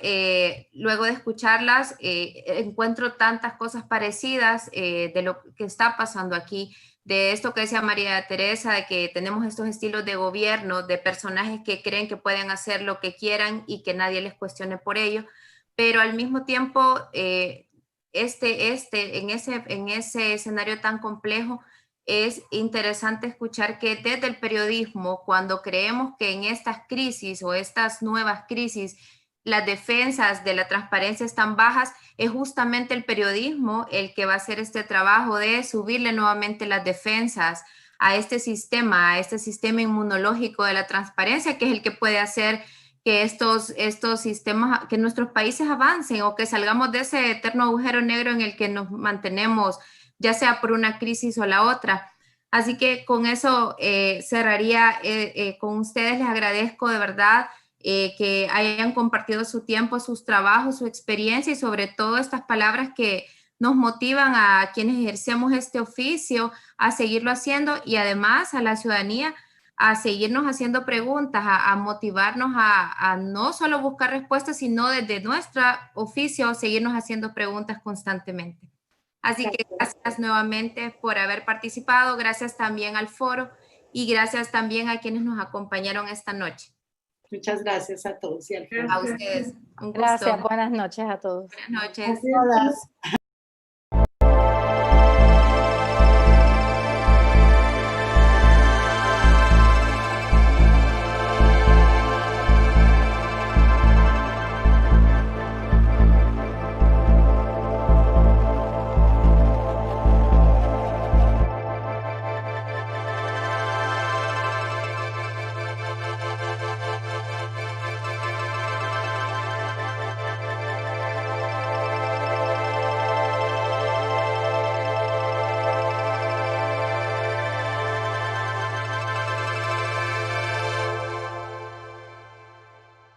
A: luego de escucharlas, encuentro tantas cosas parecidas de lo que está pasando aquí, de esto que decía María Teresa, de que tenemos estos estilos de gobierno, de personajes que creen que pueden hacer lo que quieran y que nadie les cuestione por ello, pero al mismo tiempo, en ese escenario tan complejo, es interesante escuchar que desde el periodismo, cuando creemos que en estas crisis o estas nuevas crisis, las defensas de la transparencia están bajas, es justamente el periodismo el que va a hacer este trabajo de subirle nuevamente las defensas a este sistema inmunológico de la transparencia, que es el que puede hacer que estos sistemas, que nuestros países avancen o que salgamos de ese eterno agujero negro en el que nos mantenemos, ya sea por una crisis o la otra. Así que con eso cerraría con ustedes. Les agradezco de verdad que hayan compartido su tiempo, sus trabajos, su experiencia y sobre todo estas palabras que nos motivan a quienes ejercemos este oficio a seguirlo haciendo y además a la ciudadanía a seguirnos haciendo preguntas, a motivarnos a no solo buscar respuestas, sino desde nuestro oficio seguirnos haciendo preguntas constantemente. Así que gracias nuevamente por haber participado, gracias también al foro y gracias también a quienes nos acompañaron esta noche.
C: Muchas gracias a todos y al foro.
A: A ustedes. Un gusto.
D: Gracias, buenas noches a todos.
A: Buenas noches.
C: A todas.